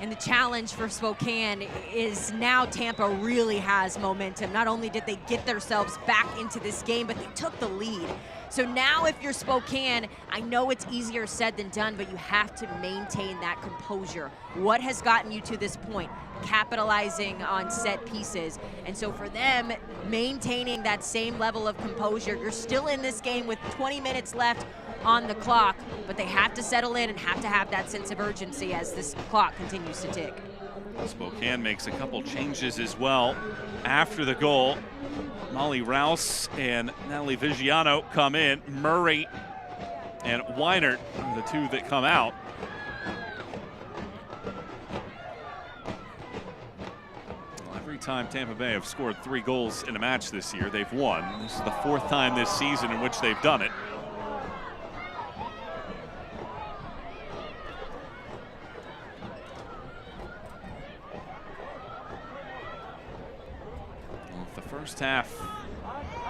And the challenge for Spokane is now Tampa really has momentum. Not only did they get themselves back into this game, but they took the lead. So now if you're Spokane, I know it's easier said than done, but you have to maintain that composure. What has gotten you to this point? Capitalizing on set pieces. And so for them, maintaining that same level of composure, you're still in this game with 20 minutes left on the clock, but they have to settle in and have to have that sense of urgency as this clock continues to tick. Spokane makes a couple changes as well after the goal. Molly Rouse and Natalie Vigiano come in. Murray and Weinert are the two that come out. Well, every time Tampa Bay have scored 3 goals in a match this year, they've won. This is the 4th time this season in which they've done it. First half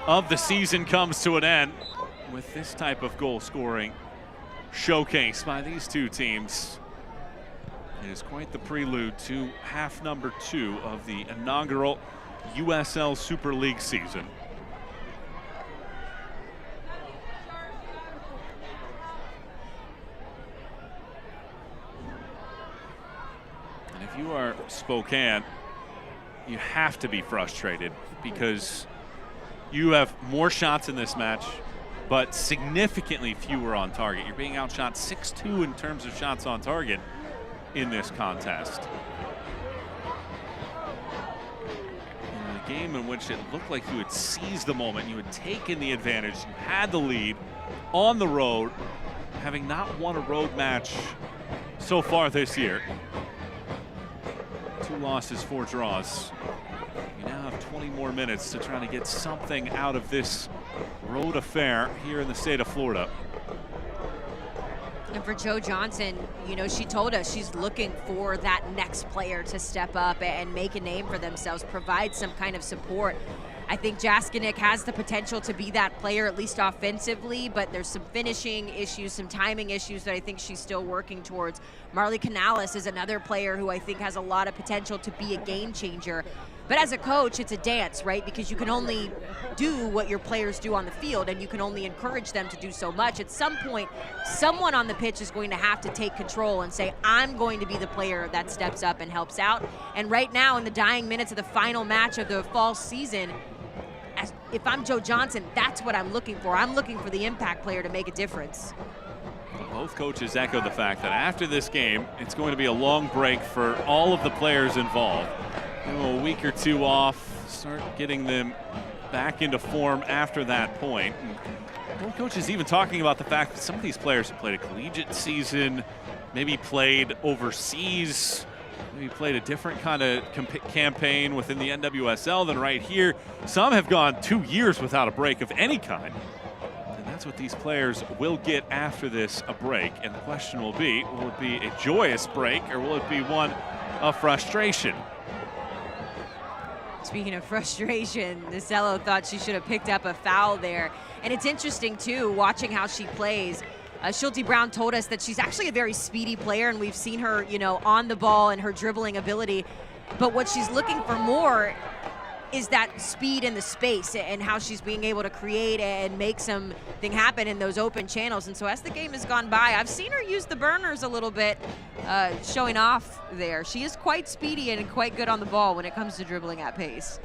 of the season comes to an end with this type of goal scoring showcase by these two teams. It is quite the prelude to half number 2 of the inaugural USL Super League season. And if you are Spokane, you have to be frustrated because you have more shots in this match, but significantly fewer on target. You're being outshot 6-2 in terms of shots on target in this contest. In a game in which it looked like you had seized the moment, you had taken the advantage, you had the lead on the road, having not won a road match so far this year. 2 losses, 4 draws. You now have 20 more minutes to try to get something out of this road affair here in the state of Florida. And for Jo Johnson, you know, she told us she's looking for that next player to step up and make a name for themselves, provide some kind of support. I think Jaskinek has the potential to be that player, at least offensively, but there's some finishing issues, some timing issues that I think she's still working towards. Marley Canales is another player who I think has a lot of potential to be a game changer. But as a coach, it's a dance, right? Because you can only do what your players do on the field, and you can only encourage them to do so much. At some point, someone on the pitch is going to have to take control and say, I'm going to be the player that steps up and helps out. And right now, in the dying minutes of the final match of the fall season, if I'm Jo Johnson, that's what I'm looking for. I'm looking for the impact player to make a difference. Both coaches echo the fact that after this game, it's going to be a long break for all of the players involved. A week or 2 off, start getting them back into form after that point. And both coaches even talking about the fact that some of these players have played a collegiate season, maybe played overseas, maybe played a different kind of campaign within the NWSL than right here. Some have gone 2 years without a break of any kind. And that's what these players will get after this, a break. And the question will it be a joyous break or will it be one of frustration? Speaking of frustration, Nicello thought she should have picked up a foul there. And it's interesting, too, watching how she plays. Schulte Brown told us that she's actually a very speedy player, and we've seen her, you know, on the ball and her dribbling ability. But what she's looking for more is that speed in the space and how she's being able to create and make something happen in those open channels. And so as the game has gone by, I've seen her use the burners a little bit, showing off there. She is quite speedy and quite good on the ball when it comes to dribbling at pace.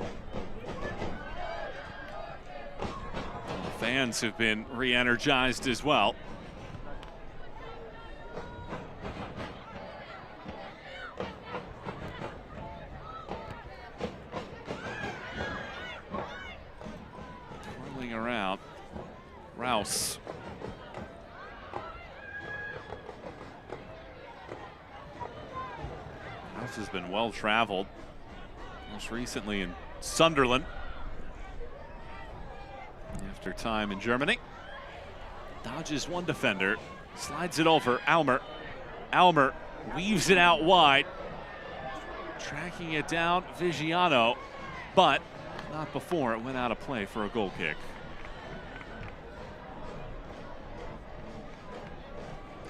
The fans have been re-energized as well. Around Rouse. Rouse has been well traveled, most recently in Sunderland after time in Germany. Dodges one defender, slides it over. Almer weaves it out wide. tracking it down, Vigiano, but not before it went out of play for a goal kick.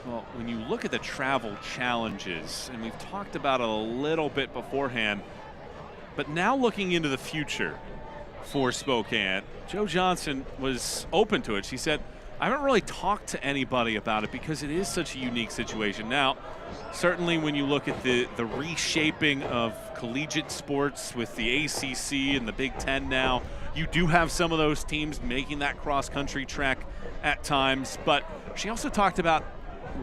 Well, when you look at the travel challenges, and we've talked about it a little bit beforehand, but now looking into the future for Spokane, Jo Johnson was open to it. She said, I haven't really talked to anybody about it because it is such a unique situation. Now, certainly when you look at the reshaping of collegiate sports with the ACC and the Big Ten now, you do have some of those teams making that cross-country trek at times, but she also talked about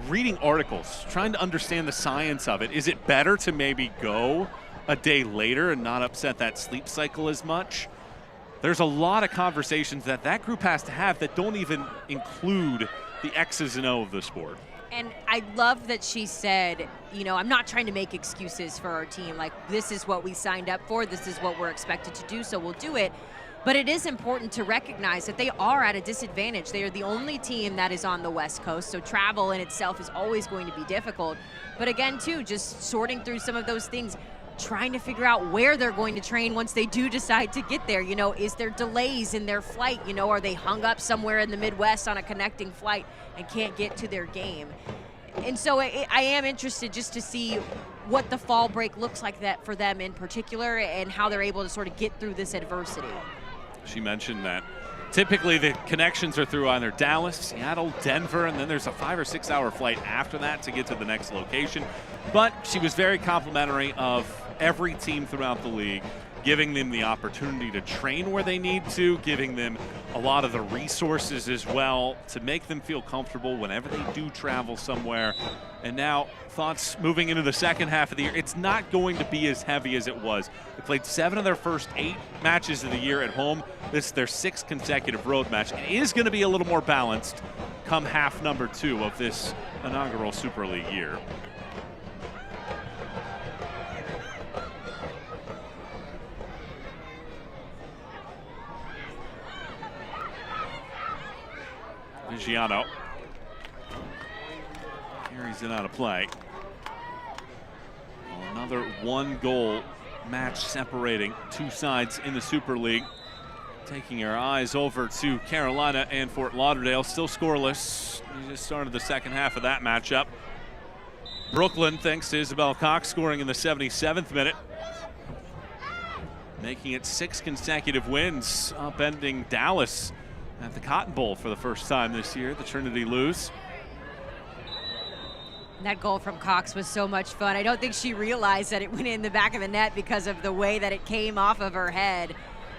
reading articles, trying to understand the science of it. Is it better to maybe go a day later and not upset that sleep cycle as much? There's a lot of conversations that group has to have that don't even include the X's and O's of the sport. And I love that she said, you know, I'm not trying to make excuses for our team. Like, this is what we signed up for. This is what we're expected to do, so we'll do it. But it is important to recognize that they are at a disadvantage. They are the only team that is on the West Coast, so travel in itself is always going to be difficult. But again, too, just sorting through some of those things, trying to figure out where they're going to train once they do decide to get there. You know, is there delays in their flight? You know, are they hung up somewhere in the Midwest on a connecting flight and can't get to their game? And so I am interested just to see what the fall break looks like that for them in particular and how they're able to sort of get through this adversity. She mentioned that typically the connections are through either Dallas, Seattle, Denver, and then there's a 5 or 6 hour flight after that to get to the next location. But she was very complimentary of every team throughout the league, giving them the opportunity to train where they need to, giving them a lot of the resources as well to make them feel comfortable whenever they do travel somewhere. And now thoughts moving into the second half of the year, it's not going to be as heavy as it was. They played 7 of their first 8 matches of the year at home. This is their 6th consecutive road match. It is going to be a little more balanced come half number 2 of this inaugural Super League year. Vigiano carries it out of play. Well, another 1-goal match separating 2 sides in the Super League. Taking our eyes over to Carolina and Fort Lauderdale, still scoreless. We just started the second half of that matchup. Brooklyn, thanks to Isabel Cox, scoring in the 77th minute, making it 6 consecutive wins, upending Dallas at the Cotton Bowl for the first time this year. The Trinity lose. That goal from Cox was so much fun. I don't think she realized that it went in the back of the net because of the way that it came off of her head.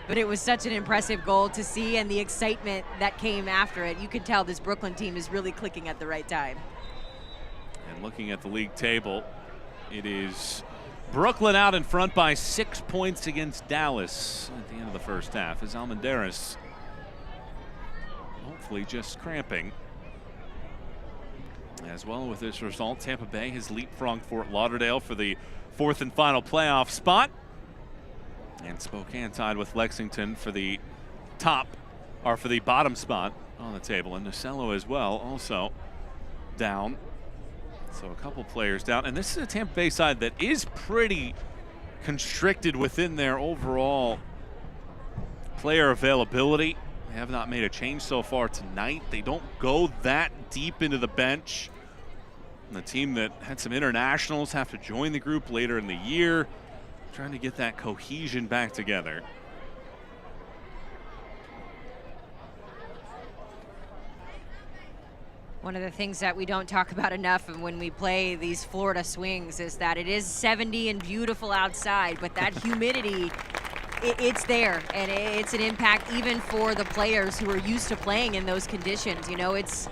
But it was such an impressive goal to see, and the excitement that came after it. You could tell this Brooklyn team is really clicking at the right time. And looking at the league table, it is Brooklyn out in front by 6 points against Dallas at the end of the first half, as Almendares hopefully just cramping. As well, with this result, Tampa Bay has leapfrogged Fort Lauderdale for the 4th and final playoff spot. And Spokane tied with Lexington for the bottom spot on the table. And Nacello as well, also down. So a couple players down. And this is a Tampa Bay side that is pretty constricted within their overall player availability. They have not made a change so far tonight. They don't go that deep into the bench. And the team that had some internationals have to join the group later in the year, trying to get that cohesion back together. One of the things that we don't talk about enough when we play these Florida swings is that it is 70 and beautiful outside, but that humidity, it's there, and it's an impact even for the players who are used to playing in those conditions. You know, it's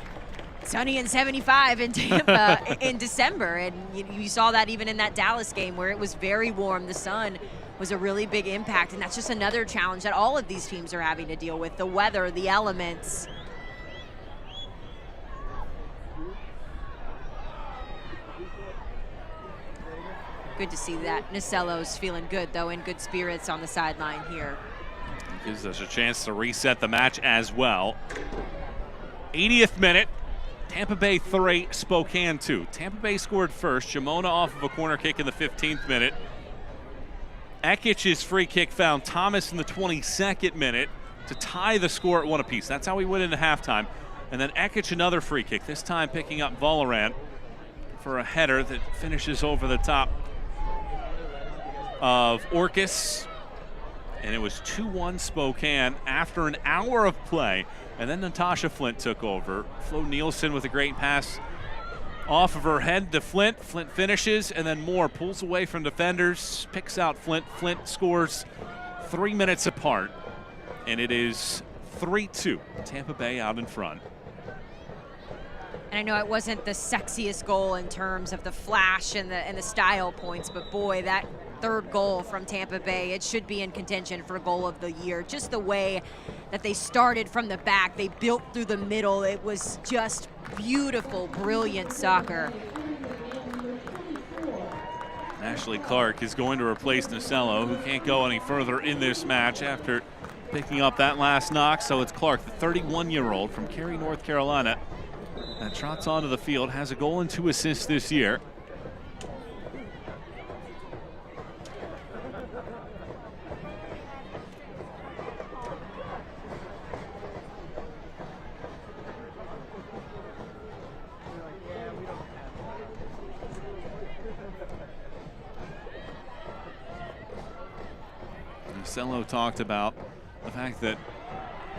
sunny and 75 in Tampa in December, and you saw that even in that Dallas game where it was very warm. The sun was a really big impact, and that's just another challenge that all of these teams are having to deal with, the weather, the elements. Good to see that. Nacello's feeling good, though, in good spirits on the sideline here. Gives us a chance to reset the match as well. 80th minute. Tampa Bay 3, Spokane 2. Tampa Bay scored first. Jamona off of a corner kick in the 15th minute. Ekic's free kick found Thomas in the 22nd minute to tie the score at 1 apiece. That's how we went into halftime. And then Ekic another free kick, this time picking up Valorant for a header that finishes over the top of Orcus. And it was 2-1 Spokane after an hour of play. And then Natasha Flint took over. Flo Nielsen with a great pass off of her head to Flint. Flint finishes, and then Moore pulls away from defenders, picks out Flint. Flint scores 3 minutes apart, and it is 3-2. Tampa Bay out in front. And I know it wasn't the sexiest goal in terms of the flash and the style points, but boy, that third goal from Tampa Bay, it should be in contention for goal of the year. Just the way that they started from the back, they built through the middle. It was just beautiful, brilliant soccer. Ashley Clark is going to replace Nasello, who can't go any further in this match after picking up that last knock. So it's Clark, the 31-year-old from Cary, North Carolina, that trots onto the field, has a goal and 2 assists this year. Nasello talked about the fact that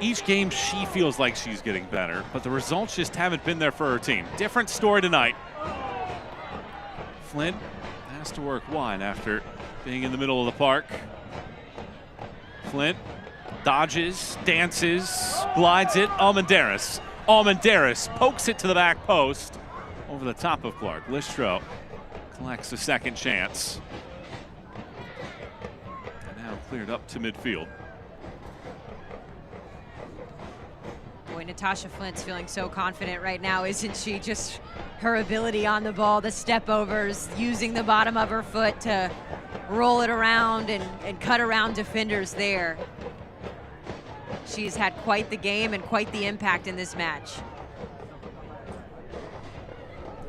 each game she feels like she's getting better, but the results just haven't been there for her team. Different story tonight. Flint has to work wide after being in the middle of the park. Flint dodges, dances, glides it. Almendares pokes it to the back post over the top of Clark. Listro collects a second chance. And now cleared up to midfield. Boy, Natasha Flint's feeling so confident right now, isn't she? Just her ability on the ball, the step overs, using the bottom of her foot to roll it around and cut around defenders there. She's had quite the game and quite the impact in this match.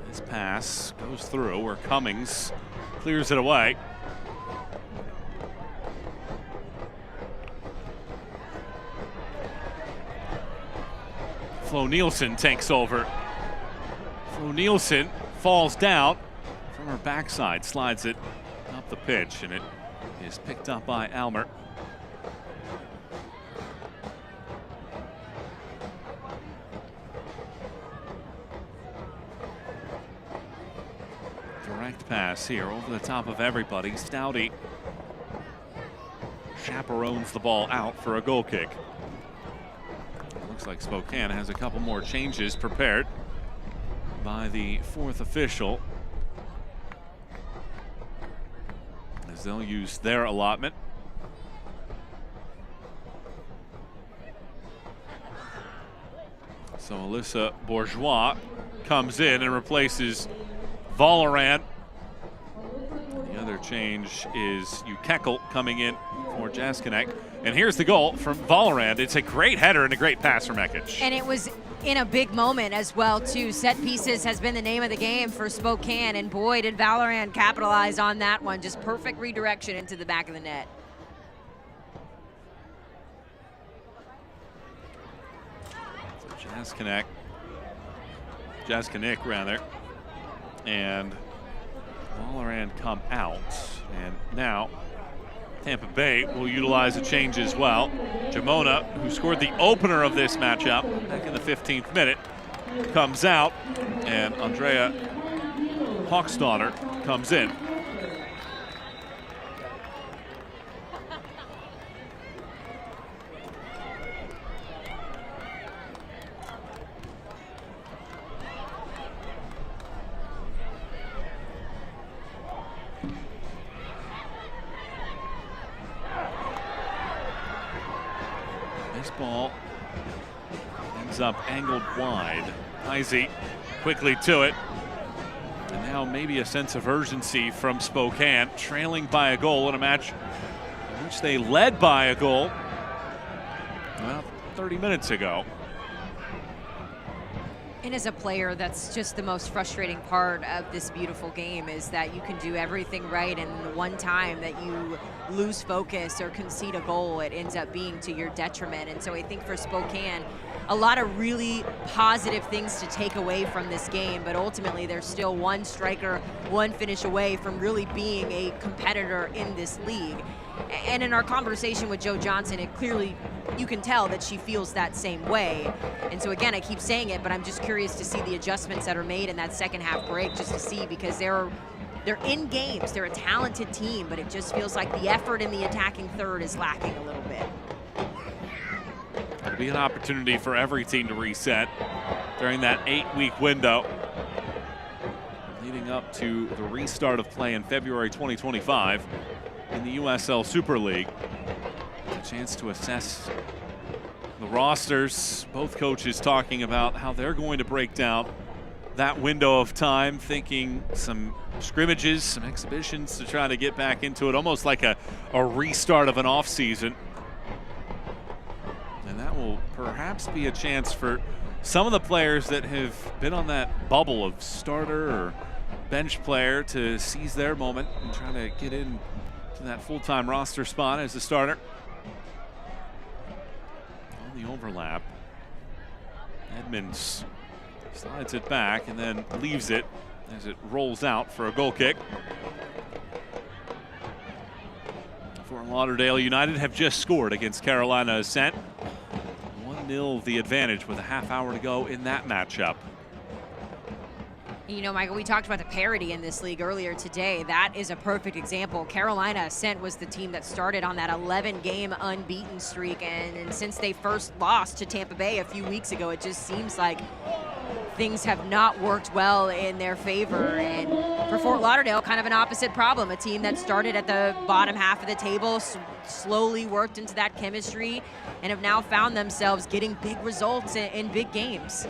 This pass goes through where Cummings clears it away. Flo Nielsen takes over. Flo Nielsen falls down from her backside, slides it up the pitch, and it is picked up by Almer. Direct pass here over the top of everybody. Stouty chaperones the ball out for a goal kick. Looks like Spokane has a couple more changes prepared by the 4th official, as they'll use their allotment. So Alyssa Bourgeois comes in and replaces Valorant. The other change is Ukekel coming in for Jaskinek. And here's the goal from Valorant. It's a great header and a great pass from Ekic. And it was in a big moment as well, too. Set pieces has been the name of the game for Spokane, and boy, did Valorant capitalize on that one. Just perfect redirection into the back of the net. So Jaskinek rather, and Valorant come out, and now Tampa Bay will utilize a change as well. Jamona, who scored the opener of this matchup back in the 15th minute, comes out, and Andrea Hawksdaughter comes in. This ball ends up angled wide. Izzy quickly to it. And now maybe a sense of urgency from Spokane, trailing by a goal in a match in which they led by a goal about 30 minutes ago. And as a player, that's just the most frustrating part of this beautiful game, is that you can do everything right, and the one time that you lose focus or concede a goal, it ends up being to your detriment. And so I think for Spokane, a lot of really positive things to take away from this game, but ultimately there's still one striker, one finish away from really being a competitor in this league. And in our conversation with Joe Johnson, it clearly, you can tell that she feels that same way. And so again, I keep saying it, but I'm just curious to see the adjustments that are made in that second half break, just to see, because they're in games, they're a talented team, but it just feels like the effort in the attacking third is lacking a little bit. It'll be an opportunity for every team to reset during that 8-week window leading up to the restart of play in February 2025 in the USL Super League. A chance to assess the rosters. Both coaches talking about how they're going to break down that window of time, thinking some scrimmages, some exhibitions to try to get back into it, almost like a restart of an off season. And that will perhaps be a chance for some of the players that have been on that bubble of starter or bench player to seize their moment and try to get in to that full-time roster spot as a starter. On the overlap, Edmonds slides it back and then leaves it as it rolls out for a goal kick. Fort Lauderdale United have just scored against Carolina Ascent. 1-0 the advantage with a half hour to go in that matchup. You know, Michael, we talked about the parity in this league earlier today. That is a perfect example. Carolina Ascent was the team that started on that 11-game unbeaten streak, and since they first lost to Tampa Bay a few weeks ago, it just seems like things have not worked well in their favor. And for Fort Lauderdale, kind of an opposite problem. A team that started at the bottom half of the table, slowly worked into that chemistry, and have now found themselves getting big results in big games.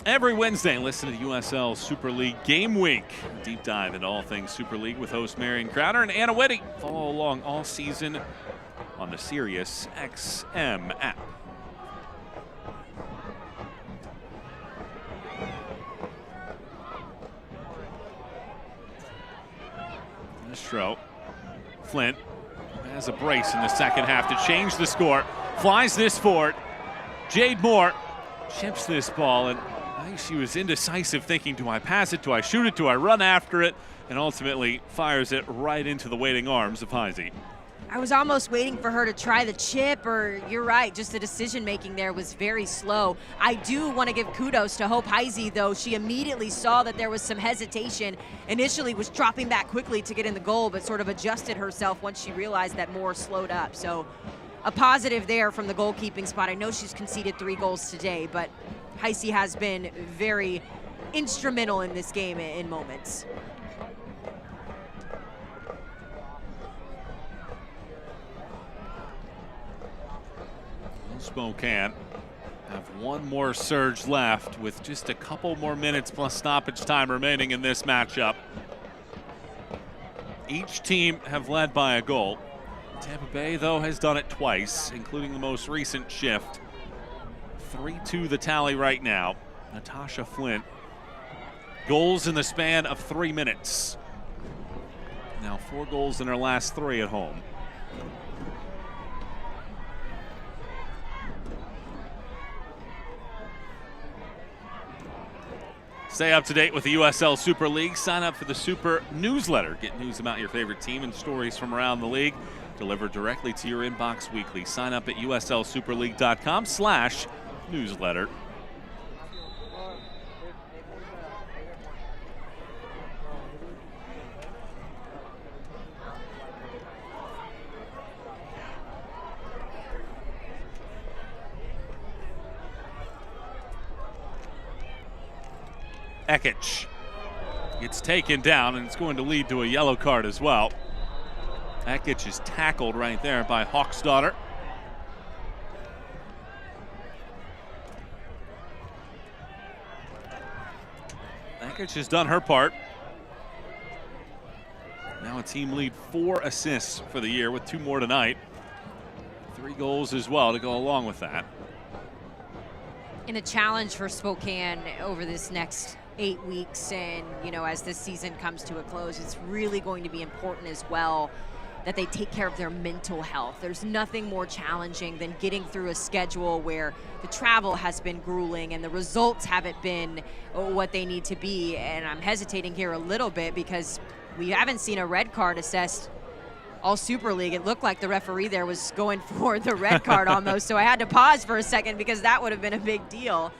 Every Wednesday, listen to the USL Super League Game Week. A deep dive into all things Super League with host Marion Crowder and Anna Whitty. Follow along all season on the Sirius XM app. Distro. Flint has a brace in the second half to change the score. Flies this forward. Jade Moore chips this ball, and I think she was indecisive, thinking, do I pass it, do I shoot it, do I run after it, and ultimately fires it right into the waiting arms of Heisey. I was almost waiting for her to try the chip, or you're right, just the decision-making there was very slow. I do want to give kudos to Hope Heisey, though. She immediately saw that there was some hesitation. Initially was dropping back quickly to get in the goal, but sort of adjusted herself once she realized that Moore slowed up. So a positive there from the goalkeeping spot. I know she's conceded 3 goals today, but Heisey has been very instrumental in this game in moments. Spokane have one more surge left with just a couple more minutes plus stoppage time remaining in this matchup. Each team have led by a goal. Tampa Bay, though, has done it twice, including the most recent shift. 3-2 the tally right now. Natasha Flint. Goals in the span of 3 minutes. Now 4 goals in her last 3 at home. Stay up to date with the USL Super League. Sign up for the Super newsletter. Get news about your favorite team and stories from around the league delivered directly to your inbox weekly. Sign up at uslsuperleague.com/newsletter. Ekich gets taken down, and it's going to lead to a yellow card as well. Ekich is tackled right there by Hawksdaughter. Ekich has done her part. Now a team lead 4 assists for the year with 2 more tonight. 3 goals as well to go along with that. And a challenge for Spokane over this next 8 weeks, and as this season comes to a close, it's really going to be important as well that they take care of their mental health. There's nothing more challenging than getting through a schedule where the travel has been grueling and the results haven't been what they need to be. And I'm hesitating here a little bit because we haven't seen a red card assessed all Super League. It looked like the referee there was going for the red card almost, so I had to pause for a second because that would have been a big deal.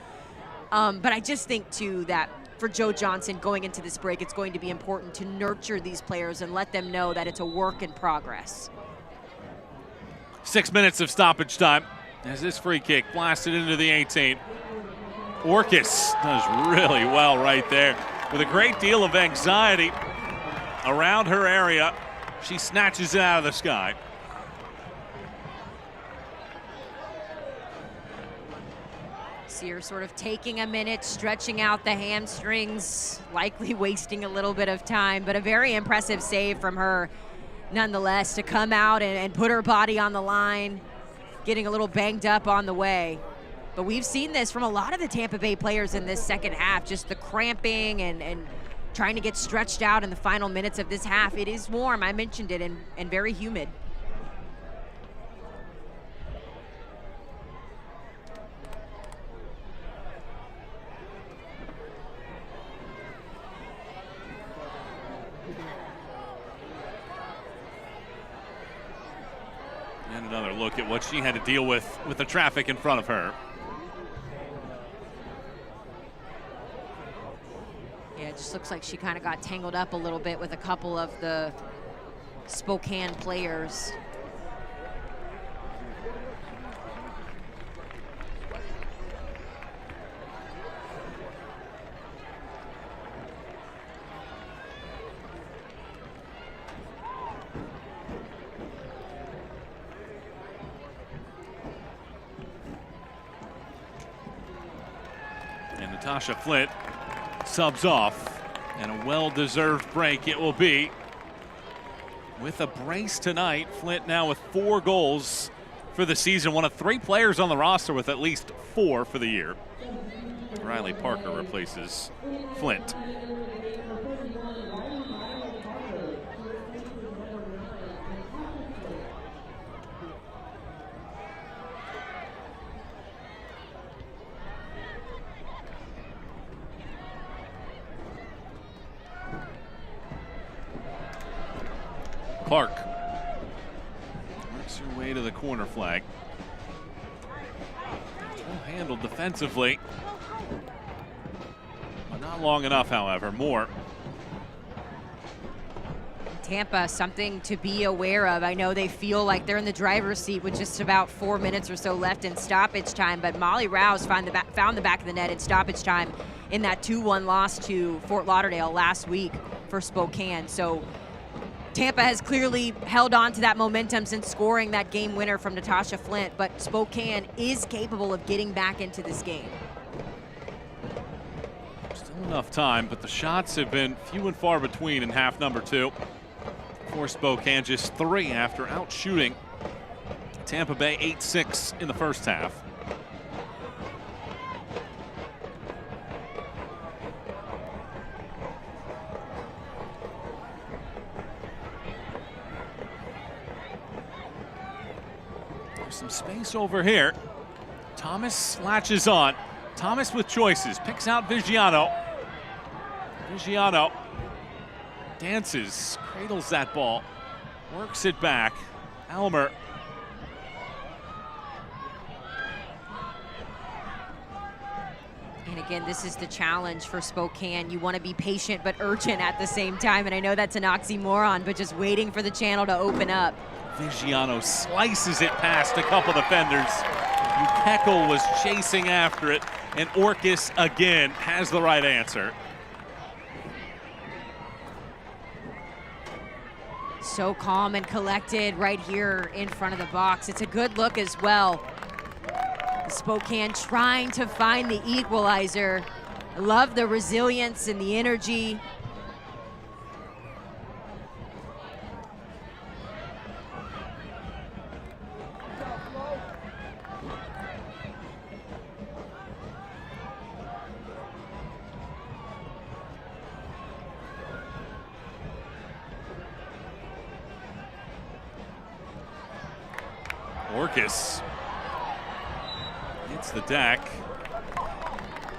But I just think, too, that for Joe Johnson going into this break, it's going to be important to nurture these players and let them know that it's a work in progress. 6 minutes of stoppage time as this free kick blasted into the 18. Orcus does really well right there. With a great deal of anxiety around her area, she snatches it out of the sky. See her sort of taking a minute, stretching out the hamstrings, likely wasting a little bit of time, but a very impressive save from her nonetheless to come out and put her body on the line, getting a little banged up on the way. But we've seen this from a lot of the Tampa Bay players in this second half, just the cramping and trying to get stretched out in the final minutes of this half. It is warm, I mentioned it, and very humid. And another look at what she had to deal with the traffic in front of her. Yeah, it just looks like she kind of got tangled up a little bit with a couple of the Spokane players. And Natasha Flint subs off, and a well-deserved break it will be. With a brace tonight, Flint now with 4 goals for the season, one of 3 players on the roster with at least 4 for the year. Riley Parker replaces Flint. Clark works her way to the corner flag. Well handled defensively, but not long enough, however. More. Tampa, something to be aware of. I know they feel like they're in the driver's seat with just about 4 minutes or so left in stoppage time, but Molly Rouse found the back of the net in stoppage time in that 2-1 loss to Fort Lauderdale last week for Spokane. So Tampa has clearly held on to that momentum since scoring that game winner from Natasha Flint, but Spokane is capable of getting back into this game. Still enough time, but the shots have been few and far between in half number 2. For Spokane, just 3 after outshooting Tampa Bay 8-6 in the first half. Some space over here. Thomas latches on. Thomas with choices. Picks out Vigiano. Vigiano dances, cradles that ball, works it back. Elmer. And again, this is the challenge for Spokane. You want to be patient but urgent at the same time. And I know that's an oxymoron, but just waiting for the channel to open up. Vigiano slices it past a couple defenders. Ukekel was chasing after it, and Orcus again has the right answer. So calm and collected right here in front of the box. It's a good look as well. Spokane trying to find the equalizer. I love the resilience and the energy. Orcus hits the deck.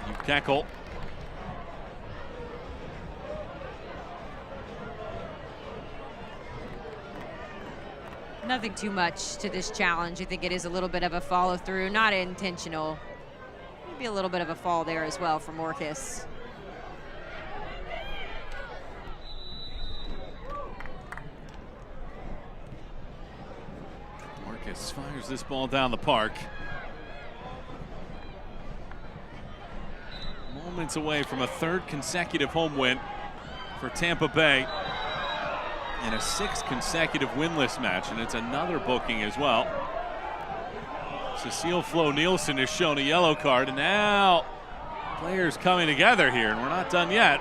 You Keckle. Nothing too much to this challenge. I think it is a little bit of a follow through, not intentional. Maybe a little bit of a fall there as well from Orcus. Orcus fires this ball down the park. Moments away from a third consecutive home win for Tampa Bay. And a sixth consecutive winless match, and it's another booking as well. Cecile Flo Nielsen is shown a yellow card, and now players coming together here, and we're not done yet.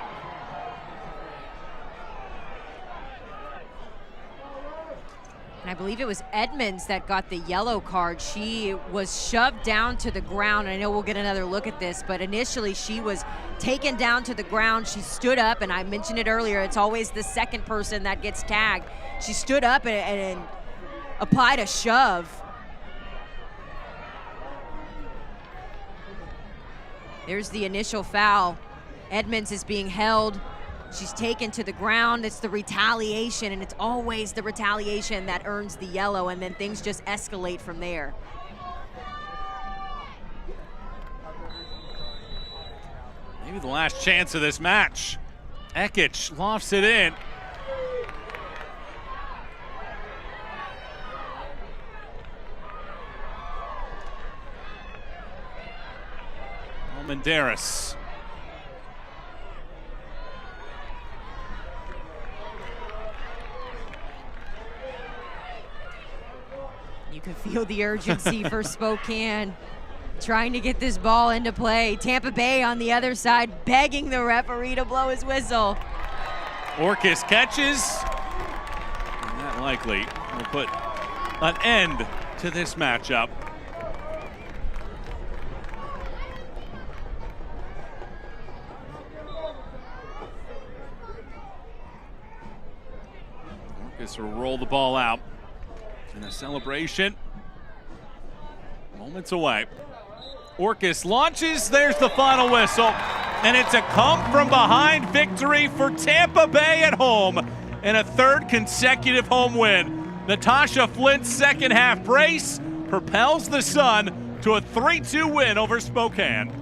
And I believe it was Edmonds that got the yellow card. She was shoved down to the ground. I know we'll get another look at this, but initially she was taken down to the ground. She stood up, and I mentioned it earlier, it's always the second person that gets tagged. She stood up and applied a shove. There's the initial foul. Edmonds is being held. She's taken to the ground. It's the retaliation, and it's always the retaliation that earns the yellow, and then things just escalate from there. Maybe the last chance of this match. Ekic lofts it in. Almendaris. You can feel the urgency for Spokane trying to get this ball into play. Tampa Bay on the other side begging the referee to blow his whistle. Orcus catches. And that likely will put an end to this matchup. Orcus will roll the ball out. In a celebration, moments away. Orcus launches, there's the final whistle, and it's a come-from-behind victory for Tampa Bay at home and a third consecutive home win. Natasha Flint's second half brace propels the Sun to a 3-2 win over Spokane.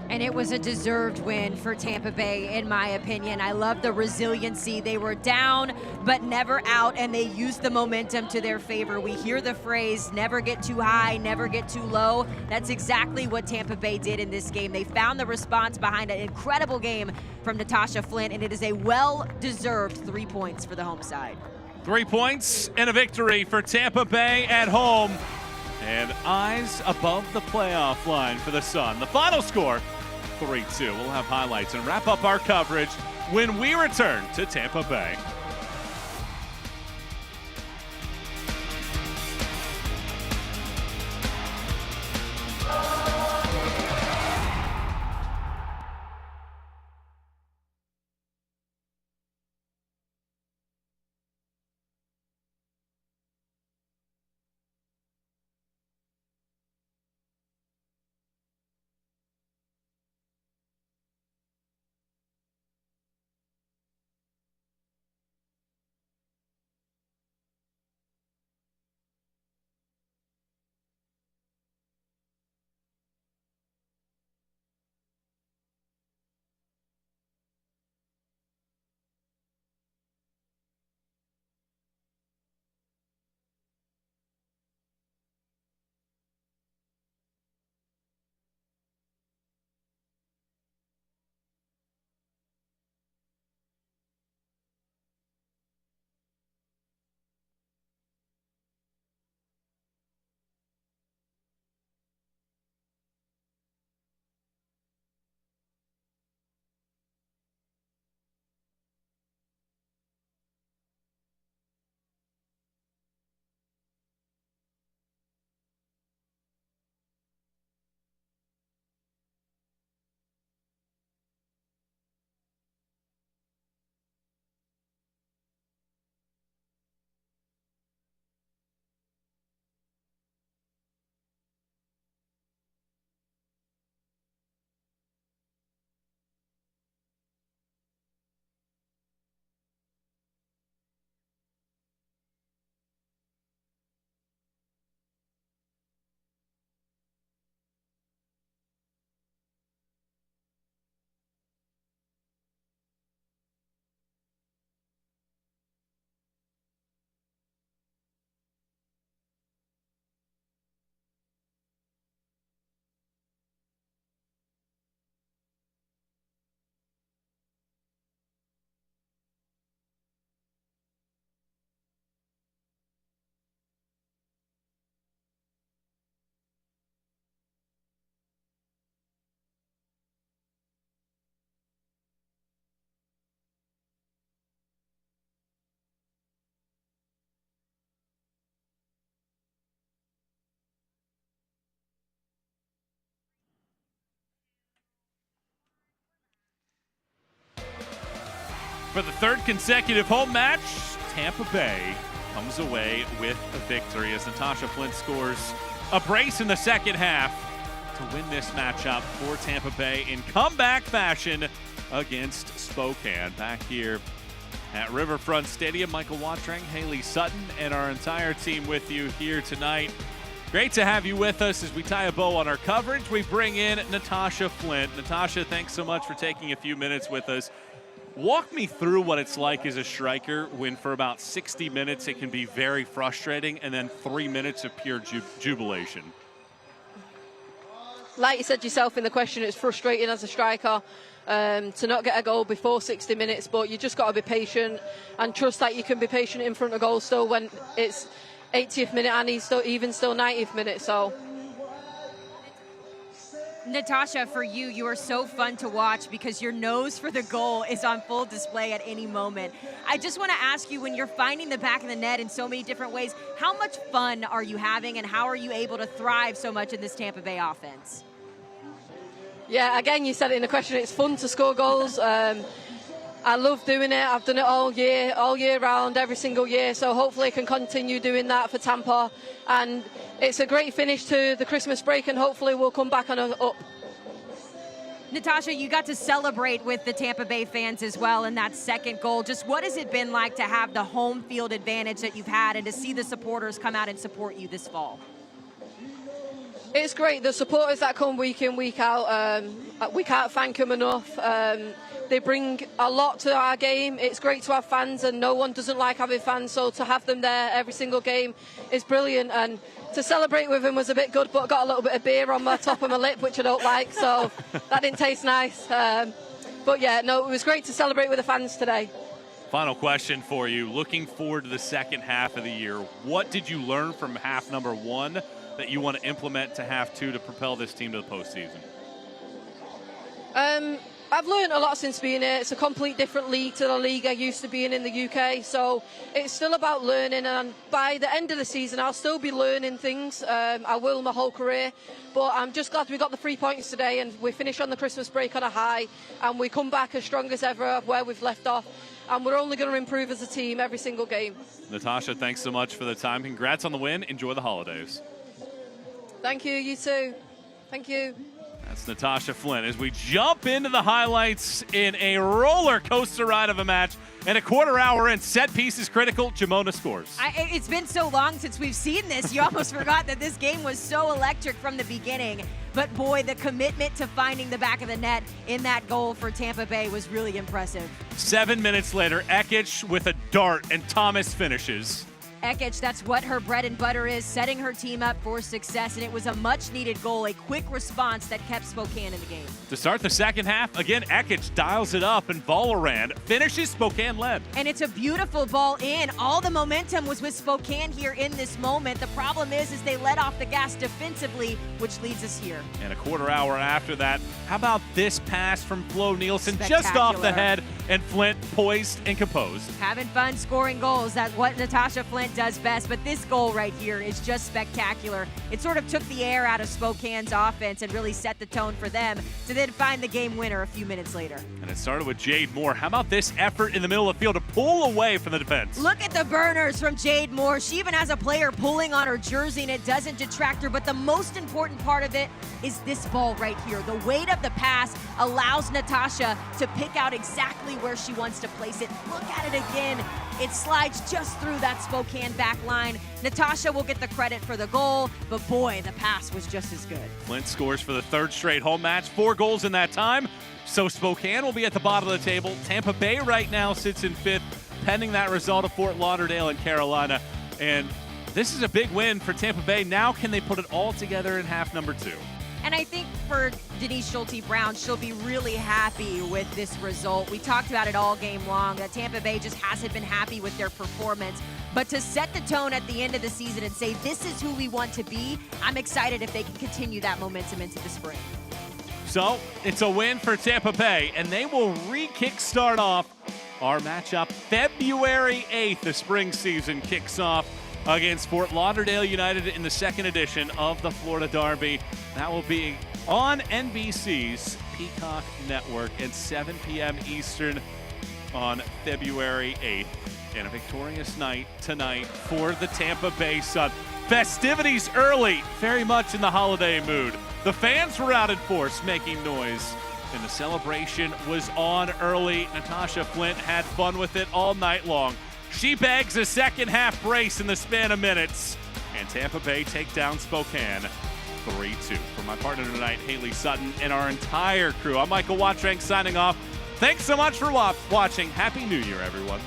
And it was a deserved win for Tampa Bay, in my opinion. I love the resiliency. They were down, but never out, and they used the momentum to their favor. We hear the phrase, never get too high, never get too low. That's exactly what Tampa Bay did in this game. They found the response behind an incredible game from Natasha Flint, and it is a well-deserved 3 points for the home side. 3 points and a victory for Tampa Bay at home. And eyes above the playoff line for the Sun. The final score, 3-2. We'll have highlights and wrap up our coverage when we return to Tampa Bay. For the third consecutive home match, Tampa Bay comes away with a victory as Natasha Flint scores a brace in the second half to win this matchup for Tampa Bay in comeback fashion against Spokane. Back here at Riverfront Stadium, Michael Watrang, Haley Sutton, and our entire team with you here tonight. Great to have you with us as we tie a bow on our coverage. We bring in Natasha Flint. Natasha, thanks so much for taking a few minutes with us. Walk me through what it's like as a striker when for about 60 minutes it can be very frustrating and then 3 minutes of pure jubilation. Like you said yourself in the question, it's frustrating as a striker to not get a goal before 60 minutes, but you just got to be patient and trust that you can be patient in front of goal still when it's 80th minute and he's still 90th minute. So Natasha, for you, you are so fun to watch because your nose for the goal is on full display at any moment. I just want to ask you, when you're finding the back of the net in so many different ways, how much fun are you having and how are you able to thrive so much in this Tampa Bay offense? Yeah, again, you said it in the question, it's fun to score goals. I love doing it. I've done it all year round, every single year. So hopefully I can continue doing that for Tampa. And it's a great finish to the Christmas break, and hopefully we'll come back on up. Natasha, you got to celebrate with the Tampa Bay fans as well in that second goal. Just what has it been like to have the home field advantage that you've had and to see the supporters come out and support you this fall? It's great. The supporters that come week in, week out, we can't thank them enough. They bring a lot to our game. It's great to have fans, and no one doesn't like having fans, so to have them there every single game is brilliant. And to celebrate with them was a bit good, but I got a little bit of beer on my top of my lip, which I don't like, so that didn't taste nice. But yeah, no, it was great to celebrate with the fans today. Final question for you. Looking forward to the second half of the year, what did you learn from half number one that you want to implement to half two to propel this team to the postseason? I've learned a lot since being here. It's a complete different league to the league I used to be in the UK, so it's still about learning, and by the end of the season I'll still be learning things. I will my whole career, but I'm just glad we got the 3 points today and we finish on the Christmas break on a high and we come back as strong as ever where we've left off, and we're only going to improve as a team every single game. Natasha, thanks so much for the time. Congrats on the win. Enjoy the holidays. Thank you, you too. Thank you. That's Natasha Flint as we jump into the highlights in a roller coaster ride of a match. And a quarter hour in, set piece is critical. Jamona scores. It's been so long since we've seen this. You almost forgot that this game was so electric from the beginning. But boy, the commitment to finding the back of the net in that goal for Tampa Bay was really impressive. 7 minutes later, Ekic with a dart and Thomas finishes. Ekic, that's what her bread and butter is, setting her team up for success, and it was a much-needed goal, a quick response that kept Spokane in the game. To start the second half, again, Ekic dials it up, and Volaran finishes Spokane led. And it's a beautiful ball in. All the momentum was with Spokane here in this moment. The problem is they let off the gas defensively, which leads us here. And a quarter hour after that, how about this pass from Flo Nielsen just off the head, and Flint poised and composed. Having fun scoring goals, that's what Natasha Flint does best, but this goal right here is just spectacular. It sort of took the air out of Spokane's offense and really set the tone for them to then find the game winner a few minutes later. And it started with Jade Moore. How about this effort in the middle of the field to pull away from the defense? Look at the burners from Jade Moore. She even has a player pulling on her jersey, and it doesn't detract her, but the most important part of it is this ball right here. The weight of the pass allows Natasha to pick out exactly where she wants to place it. Look at it again. It slides just through that Spokane back line. Natasha will get the credit for the goal, but boy, the pass was just as good. Flint scores for the third straight home match, 4 goals in that time. So Spokane will be at the bottom of the table. Tampa Bay right now sits in 5th, pending that result of Fort Lauderdale and Carolina. And this is a big win for Tampa Bay. Now can they put it all together in half number 2? And I think for Denise Schulte-Brown, she'll be really happy with this result. We talked about it all game long, that Tampa Bay just hasn't been happy with their performance. But to set the tone at the end of the season and say, this is who we want to be, I'm excited if they can continue that momentum into the spring. So it's a win for Tampa Bay, and they will re-kickstart off our matchup February 8th. The spring season kicks off against Fort Lauderdale United in the second edition of the Florida Derby. That will be on NBC's Peacock Network at 7 p.m. Eastern. on February 8th. And a victorious night tonight for the Tampa Bay Sun. Festivities early, very much in the holiday mood. The fans were out in force making noise, and the celebration was on early. Natasha Flint had fun with it all night long. She bags a second half brace in the span of minutes, and Tampa Bay take down Spokane 3-2. For my partner tonight, Haley Sutton, and our entire crew, I'm Michael Watrank signing off. Thanks so much for watching. Happy New Year, everyone.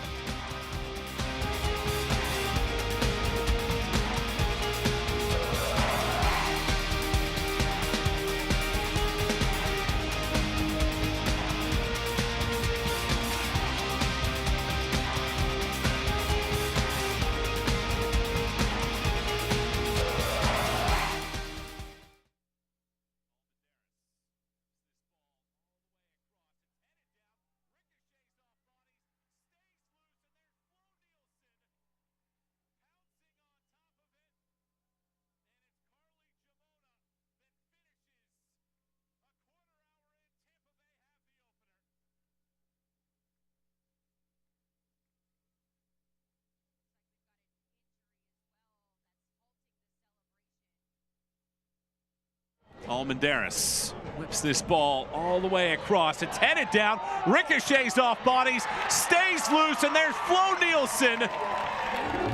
Almendares whips this ball all the way across. It's headed down, ricochets off bodies, stays loose, and there's Flo Nielsen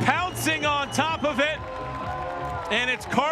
pouncing on top of it. And it's Carly